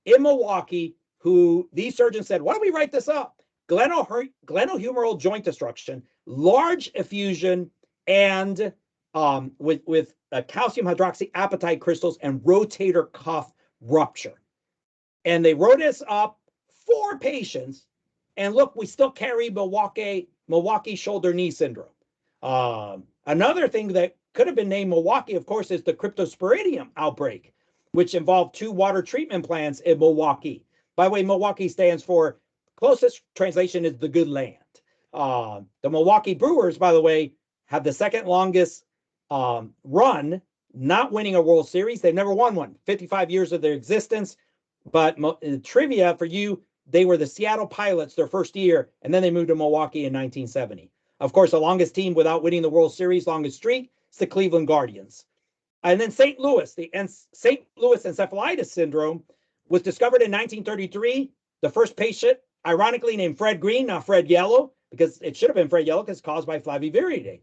in Milwaukee who these surgeons said, why don't we write this up? Glenohumeral joint destruction, large effusion, and with calcium hydroxyapatite crystals and rotator cuff rupture. And they wrote us up 4 patients. And look, we still carry Milwaukee shoulder knee syndrome. Another thing that could have been named Milwaukee, of course, is the cryptosporidium outbreak, which involved 2 water treatment plants in Milwaukee. By the way, Milwaukee stands for, closest translation is the good land. The Milwaukee Brewers, by the way, have the second longest run not winning a World Series. They've never won one, 55 years of their existence. But trivia for you, they were the Seattle Pilots their first year, and then they moved to Milwaukee in 1970. Of course, the longest team without winning the World Series, longest streak, is the Cleveland Guardians. And then St. Louis, the St. Louis encephalitis syndrome was discovered in 1933. The first patient, ironically named Fred Green, not Fred Yellow, because it should have been Fred Yellow because it's caused by Flaviviridae.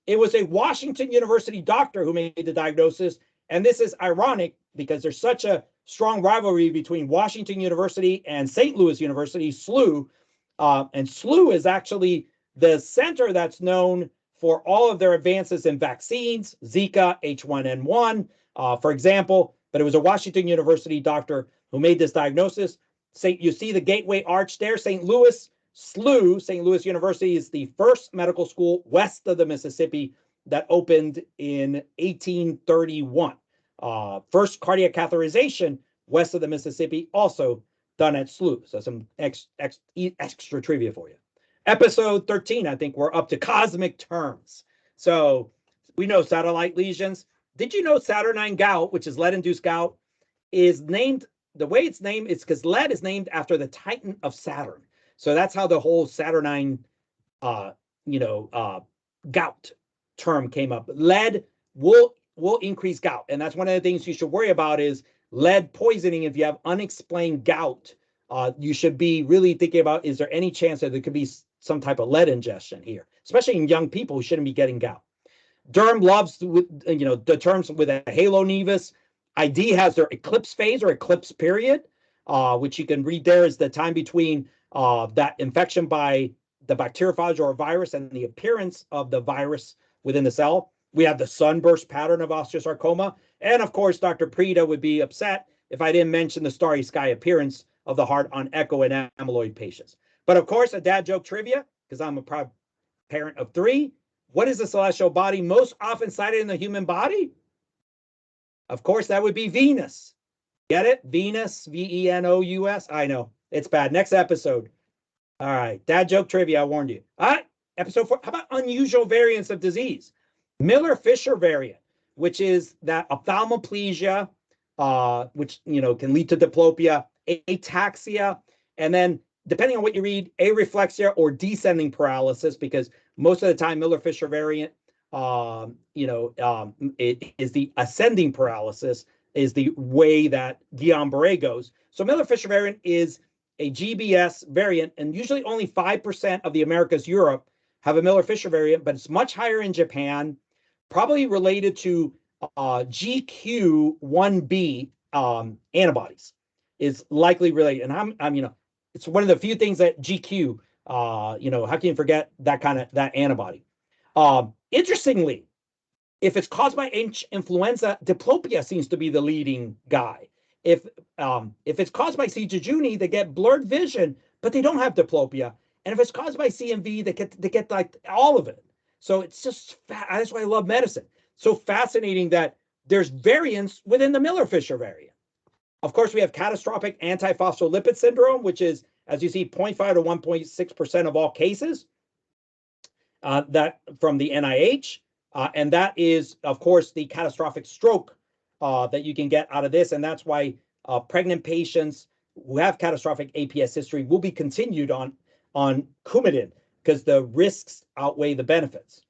It was a Washington University doctor who made the diagnosis. And this is ironic because there's such a strong rivalry between Washington University and St. Louis University, SLU. And SLU is actually the center that's known for all of their advances in vaccines, Zika, H1N1, for example. But it was a Washington University doctor who made this diagnosis. You see the Gateway Arch there, St. Louis. SLU, St. Louis University, is the first medical school west of the Mississippi that opened in 1831. First cardiac catheterization west of the Mississippi, also done at SLU. So some extra trivia for you. Episode 13, I think we're up to cosmic terms. So we know satellite lesions. Did you know Saturnine gout, which is lead-induced gout, is named, the way it's named is because lead is named after the Titan of Saturn. So that's how the whole Saturnine, gout term came up. Lead will increase gout. And that's one of the things you should worry about is lead poisoning. If you have unexplained gout, you should be really thinking about, is there any chance that there could be some type of lead ingestion here, especially in young people who shouldn't be getting gout. Derm loves, the terms with a halo nevus. ID has their eclipse phase or eclipse period, which you can read there is the time between that infection by the bacteriophage or a virus and the appearance of the virus within the cell. We have the sunburst pattern of osteosarcoma. And of course, Dr. Prida would be upset if I didn't mention the starry sky appearance of the heart on echo in amyloid patients. But of course, a dad joke trivia, because I'm a proud parent of 3. What is the celestial body most often cited in the human body? Of course, that would be Venus. Get it? Venus, Venous. I know, it's bad. Next episode. All right, dad joke trivia, I warned you. All right, episode 4. How about unusual variants of disease? Miller-Fisher variant, which is that ophthalmoplegia, which can lead to diplopia, ataxia, and then depending on what you read, areflexia or descending paralysis, because most of the time Miller-Fisher variant, it is the ascending paralysis is the way that Guillain-Barré goes. So Miller-Fisher variant is a GBS variant, and usually only 5% of the Americas, Europe, have a Miller-Fisher variant, but it's much higher in Japan, probably related to GQ1B antibodies is likely related. And I'm it's one of the few things that GQ, how can you forget that antibody? Interestingly, if it's caused by H. influenza, diplopia seems to be the leading guy. If it's caused by C. jejuni, they get blurred vision, but they don't have diplopia. And if it's caused by CMV, they get like all of it. So it's just that's why I love medicine. So fascinating that there's variants within the Miller-Fisher variant. Of course, we have catastrophic antiphospholipid syndrome, which is, as you see, 0.5 to 1.6% of all cases that from the NIH. And that is, of course, the catastrophic stroke that you can get out of this. And that's why pregnant patients who have catastrophic APS history will be continued on Coumadin because the risks outweigh the benefits.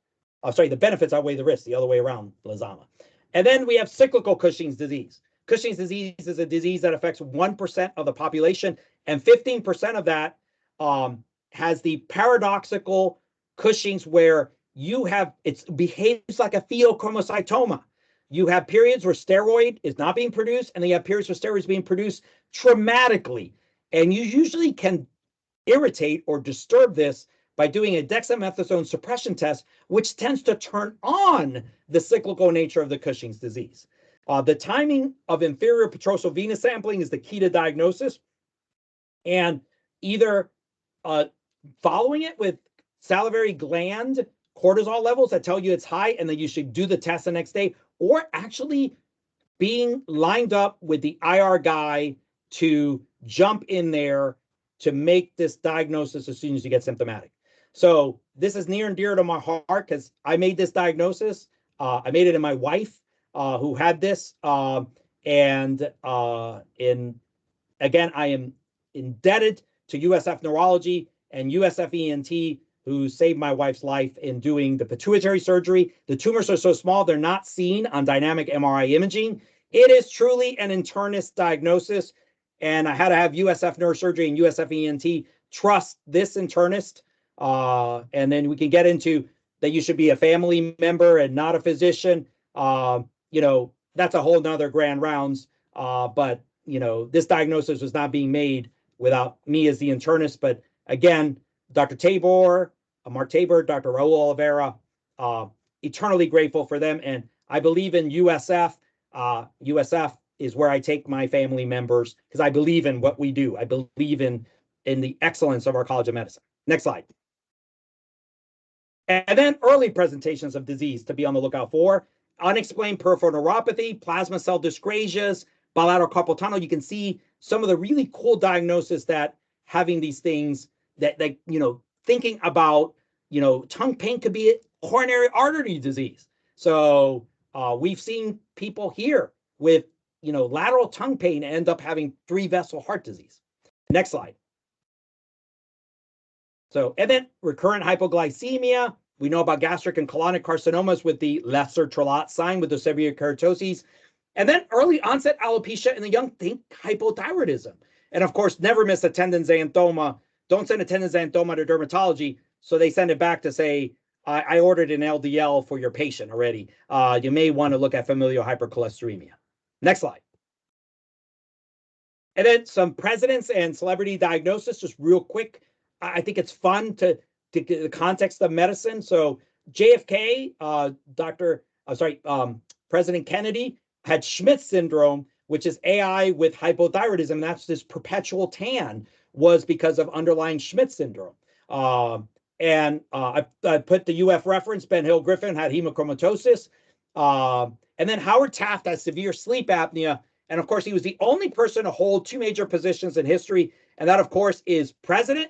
The benefits outweigh the risks, the other way around, Lezama. And then we have cyclical Cushing's disease. Cushing's disease is a disease that affects 1% of the population, and 15% of that has the paradoxical Cushing's where it behaves like a pheochromocytoma. You have periods where steroid is not being produced, and then you have periods where steroid is being produced traumatically. And you usually can irritate or disturb this by doing a dexamethasone suppression test, which tends to turn on the cyclical nature of the Cushing's disease. The timing of inferior petrosal venous sampling is the key to diagnosis. And either following it with salivary gland cortisol levels that tell you it's high and then you should do the test the next day, or actually being lined up with the IR guy to jump in there to make this diagnosis as soon as you get symptomatic. So this is near and dear to my heart because I made this diagnosis. I made it in my wife. who had this. Again, I am indebted to USF Neurology and USF ENT, who saved my wife's life in doing the pituitary surgery. The tumors are so small, they're not seen on dynamic MRI imaging. It is truly an internist diagnosis. And I had to have USF Neurosurgery and USF ENT trust this internist. And then we can get into that you should be a family member and not a physician. That's a whole nother grand rounds. But this diagnosis was not being made without me as the internist. But again, Dr. Tabor, Mark Tabor, Dr. Raul Oliveira, eternally grateful for them. And I believe in USF. USF is where I take my family members because I believe in what we do. I believe in the excellence of our College of Medicine. Next slide. And then early presentations of disease to be on the lookout for. Unexplained peripheral neuropathy, plasma cell dyscrasias, bilateral carpal tunnel. You can see some of the really cool diagnoses that having these things that thinking about, tongue pain could be a coronary artery disease. So we've seen people here with, lateral tongue pain end up having 3-vessel heart disease. Next slide. So, and then recurrent hypoglycemia. We know about gastric and colonic carcinomas with the lesser Trellat sign with the severe keratoses. And then early onset alopecia in the young, think hypothyroidism. And of course, never miss a tendon xanthoma. Don't send a tendon xanthoma to dermatology. So they send it back to say, I ordered an LDL for your patient already. You may want to look at familial hypercholesteremia. Next slide. And then some presidents and celebrity diagnosis, just real quick. I think it's fun to get the context of medicine. So JFK, President Kennedy had Schmidt's syndrome, which is AI with hypothyroidism. That's this perpetual tan was because of underlying Schmidt's syndrome. I put the UF reference. Ben Hill Griffin had hemochromatosis. And then Howard Taft has severe sleep apnea. And of course, he was the only person to hold 2 major positions in history. And that, of course, is president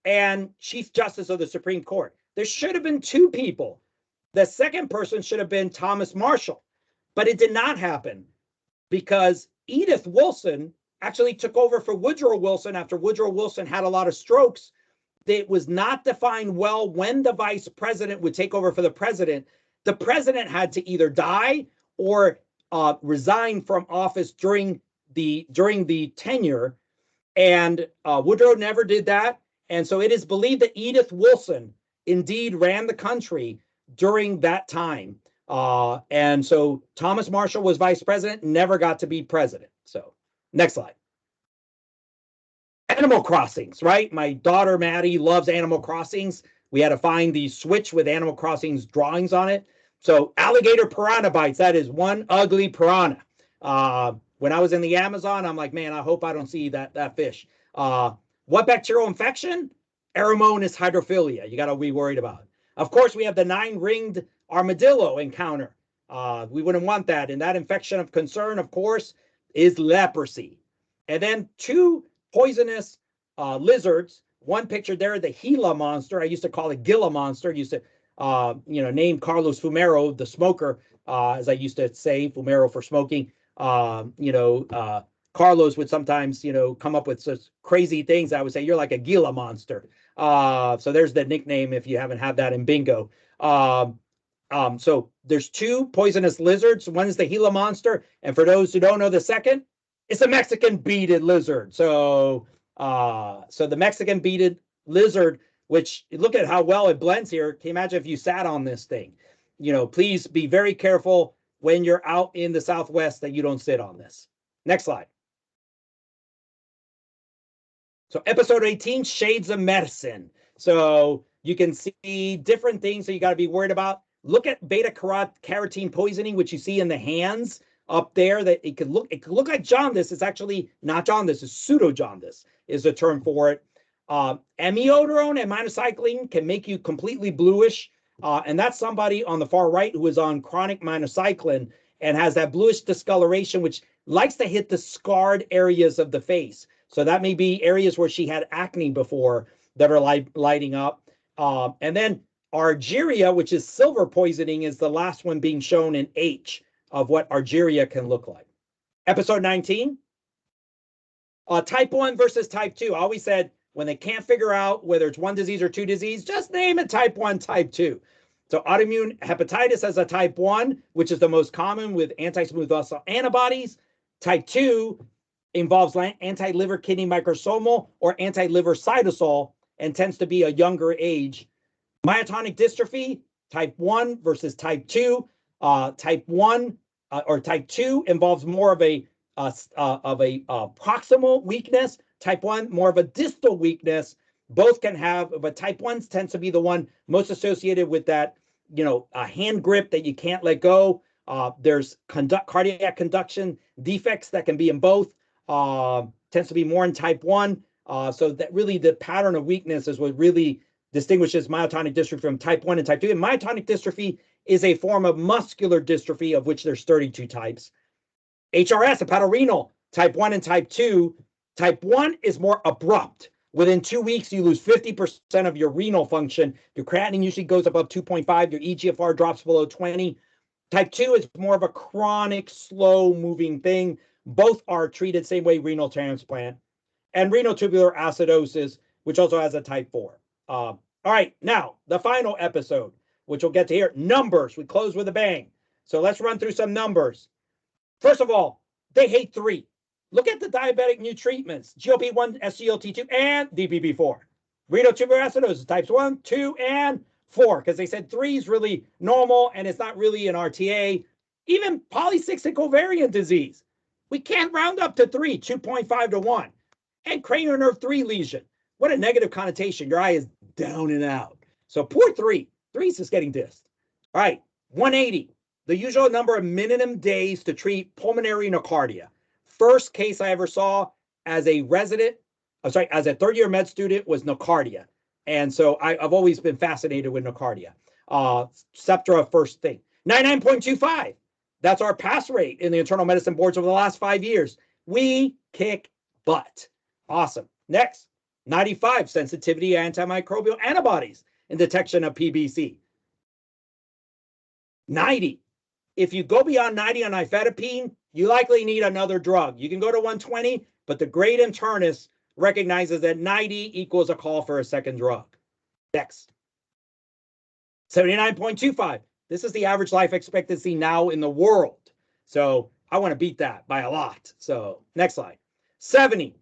and Chief Justice of the Supreme Court. There should have been 2 people. The second person should have been Thomas Marshall. But it did not happen because Edith Wilson actually took over for Woodrow Wilson after Woodrow Wilson had a lot of strokes. It was not defined well when the vice president would take over for the president. The president had to either die or resign from office during the tenure. And Woodrow never did that. And so it is believed that Edith Wilson indeed ran the country during that time. And so Thomas Marshall was vice president, never got to be president. So next slide. Animal Crossings, right? My daughter, Maddie, loves Animal Crossings. We had to find the Switch with Animal Crossings drawings on it. So alligator piranha bites, that is one ugly piranha. When I was in the Amazon, I'm like, man, I hope I don't see that fish. What bacterial infection? Aeromonas hydrophilia. You got to be worried about it. Of course, we have the 9-ringed armadillo encounter. We wouldn't want that. And that infection of concern, of course, is leprosy. And then 2 poisonous lizards. One picture there, the Gila monster. I used to call it Gila monster. I used to, name Carlos Fumero, the smoker, as I used to say, Fumero for smoking. Carlos would sometimes, come up with such crazy things. I would say, you're like a Gila monster. So there's the nickname if you haven't had that in bingo. So there's 2 poisonous lizards. One is the Gila monster. And for those who don't know the second, it's a Mexican beaded lizard. So the Mexican beaded lizard, which look at how well it blends here. Can you imagine if you sat on this thing? Please be very careful when you're out in the Southwest that you don't sit on this. Next slide. So episode 18, Shades of Medicine. So you can see different things that you got to be worried about. Look at beta carotene poisoning, which you see in the hands up there, that it could look like jaundice. It's actually not jaundice, it's pseudo jaundice is the term for it. Amiodarone and minocycline can make you completely bluish. And that's somebody on the far right who is on chronic minocycline and has that bluish discoloration, which likes to hit the scarred areas of the face. So that may be areas where she had acne before that are lighting up. And then Argyria, which is silver poisoning, is the last one being shown in H. of what argyria can look like. Episode 19, type 1 versus type 2. I always said when they can't figure out whether it's one disease or two disease, just name it type 1, type 2. So autoimmune hepatitis as a type 1, which is the most common with anti-smooth muscle antibodies. Type 2 involves anti-liver kidney microsomal or anti-liver cytosol and tends to be a younger age. Myotonic dystrophy, type 1 versus type 2. Type 1 or type 2 involves more of a proximal weakness. Type 1 more of a distal weakness. Both can have, but type 1 tends to be the one most associated with that, a hand grip that you can't let go. There's cardiac conduction defects that can be in both. Tends to be more in type 1. So that really the pattern of weakness is what really distinguishes myotonic dystrophy from type 1 and type 2. And myotonic dystrophy is a form of muscular dystrophy, of which there's 32 types. HRS, hepatorenal, type 1 and type 2. Type 1 is more abrupt. Within 2 weeks, you lose 50% of your renal function. Your creatinine usually goes above 2.5. Your EGFR drops below 20. Type 2 is more of a chronic, slow-moving thing. Both are treated same way, renal transplant. And renal tubular acidosis, which also has a type 4. All right, now, the final episode, which we'll get to here, numbers. We close with a bang. So let's run through some numbers. First of all, they hate 3. Look at the diabetic new treatments, GLP-1, SGLT2, and DPP-4. Renal tubular acidosis, types 1, 2, and 4, because they said 3 is really normal, and it's not really an RTA. Even polycystic ovarian disease, we can't round up to 3, 2.5 to 1. And cranial nerve 3 lesion. What a negative connotation. Your eye is down and out. So poor 3. 3 is just getting dissed. All right, 180. The usual number of minimum days to treat pulmonary nocardia. First case I ever saw as a as a third-year med student was nocardia. And so I've always been fascinated with nocardia. Septra, first thing. 99.25. That's our pass rate in the internal medicine boards over the last 5 years. We kick butt. Awesome. Next, 95. Sensitivity to antimicrobial antibodies in detection of PBC. 90. If you go beyond 90 on nifedipine, you likely need another drug. You can go to 120, but the great internist recognizes that 90 equals a call for a second drug. Next. 79.25. This is the average life expectancy now in the world. So I want to beat that by a lot. So next slide. 70.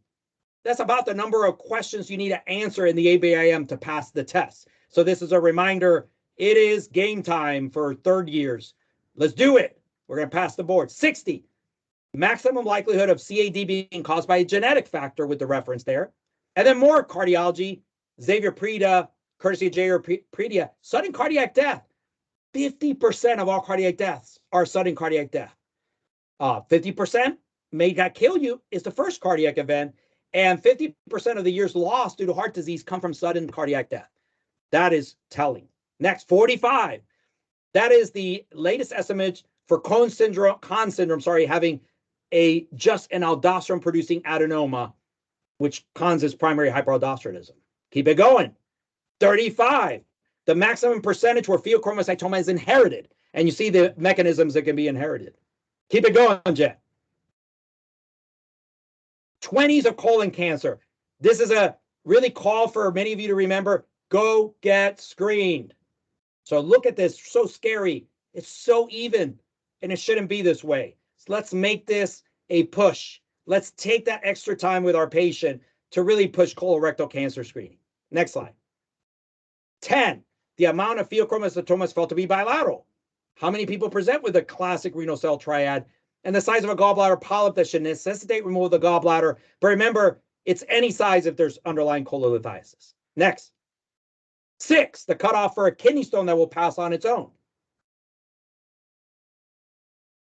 That's about the number of questions you need to answer in the ABIM to pass the test. So this is a reminder, it is game time for third years. Let's do it. We're going to pass the board. 60. Maximum likelihood of CAD being caused by a genetic factor with the reference there. And then more cardiology, Xavier Prida, courtesy of J.R. Prida, sudden cardiac death. 50% of all cardiac deaths are sudden cardiac death. 50% may not kill you is the first cardiac event. And 50% of the years lost due to heart disease come from sudden cardiac death. That is telling. Next, 45. That is the latest estimate for Cohen syndrome, having just an aldosterone producing adenoma, which causes primary hyperaldosteronism. Keep it going. 35. The maximum percentage where pheochromocytoma is inherited. And you see the mechanisms that can be inherited. Keep it going, Jen. 20s of colon cancer. This is a really call for many of you to remember, go get screened. So look at this, so scary. It's so even, and it shouldn't be this way. So let's make this a push. Let's take that extra time with our patient to really push colorectal cancer screening. Next slide. 10, the amount of pheochromocytomas felt to be bilateral. How many people present with a classic renal cell triad? And the size of a gallbladder polyp that should necessitate removal of the gallbladder. But remember, it's any size if there's underlying cholelithiasis. Next. 6, the cutoff for a kidney stone that will pass on its own.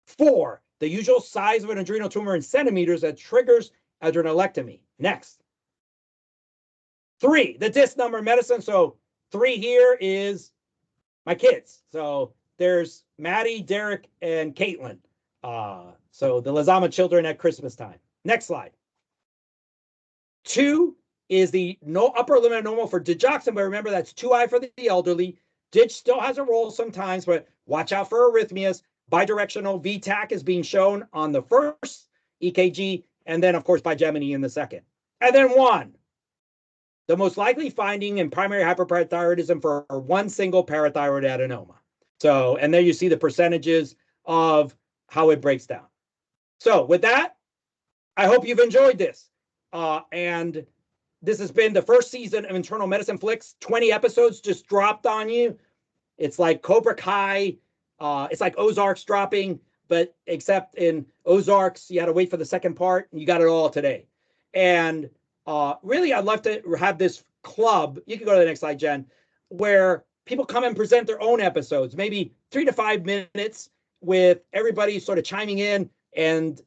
4, the usual size of an adrenal tumor in centimeters that triggers adrenalectomy. Next. 3, the disc number in medicine. So 3 here is my kids. So there's Maddie, Derek, and Caitlin. So the Lezama children at Christmas time. Next slide. 2 is the upper limit of normal for digoxin, but remember that's too high for the elderly. Dig still has a role sometimes, but watch out for arrhythmias. bidirectional VTAC is being shown on the first EKG, and then, of course, bigeminy in the second. And then 1. The most likely finding in primary hyperparathyroidism for one single parathyroid adenoma. So, and there you see the percentages of how it breaks down. So with that, I hope you've enjoyed this. And this has been the first season of Internal Medicine Flicks. 20 episodes just dropped on you. It's like Cobra Kai. It's like Ozarks dropping, but except in Ozarks, you had to wait for the second part, and you got it all today. And really, I'd love to have this club. You can go to the next slide, Jen, where people come and present their own episodes, maybe 3 to 5 minutes with everybody sort of chiming in and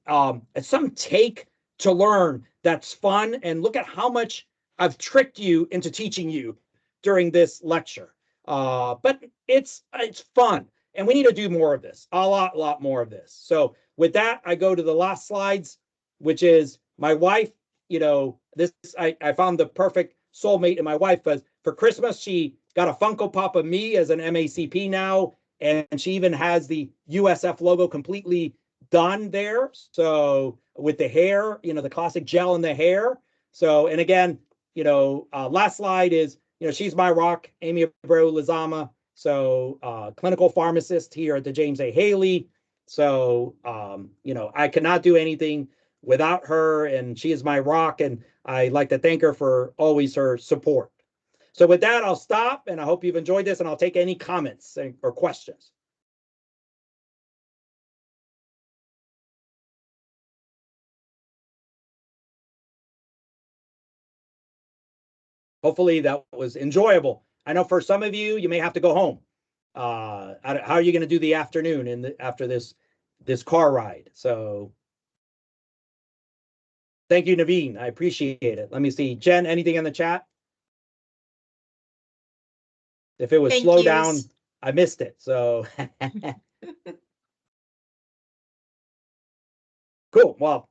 some take to learn that's fun. And look at how much I've tricked you into teaching you during this lecture. But it's fun, and we need to do more of this, a lot more of this. So with that, I go to the last slides, which is my wife. You know, this I found the perfect soulmate in my wife, because for Christmas she got a Funko Pop of me as an MACP now, and she even has the USF logo completely done there. So with the hair, you know, the classic gel in the hair. So, and again, you know, last slide is, you know, she's my rock, Amy Abreu Lezama. So clinical pharmacist here at the James A. Haley. So, you know, I cannot do anything without her, and she is my rock, and I'd like to thank her for always her support. So with that, I'll stop, and I hope you've enjoyed this, and I'll take any comments or questions. Hopefully that was enjoyable. I know for some of you, you may have to go home. How are you going to do the afternoon after this car ride? So thank you, Naveen. I appreciate it. Let me see. Jen, anything in the chat? If it was slow down, I missed it. So cool. Well,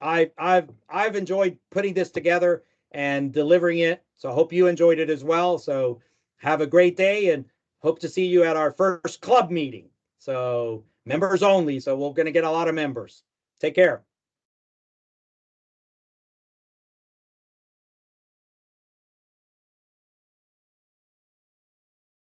I've enjoyed putting this together and delivering it. So I hope you enjoyed it as well. So have a great day, and hope to see you at our first club meeting. So members only. So we're going to get a lot of members. Take care.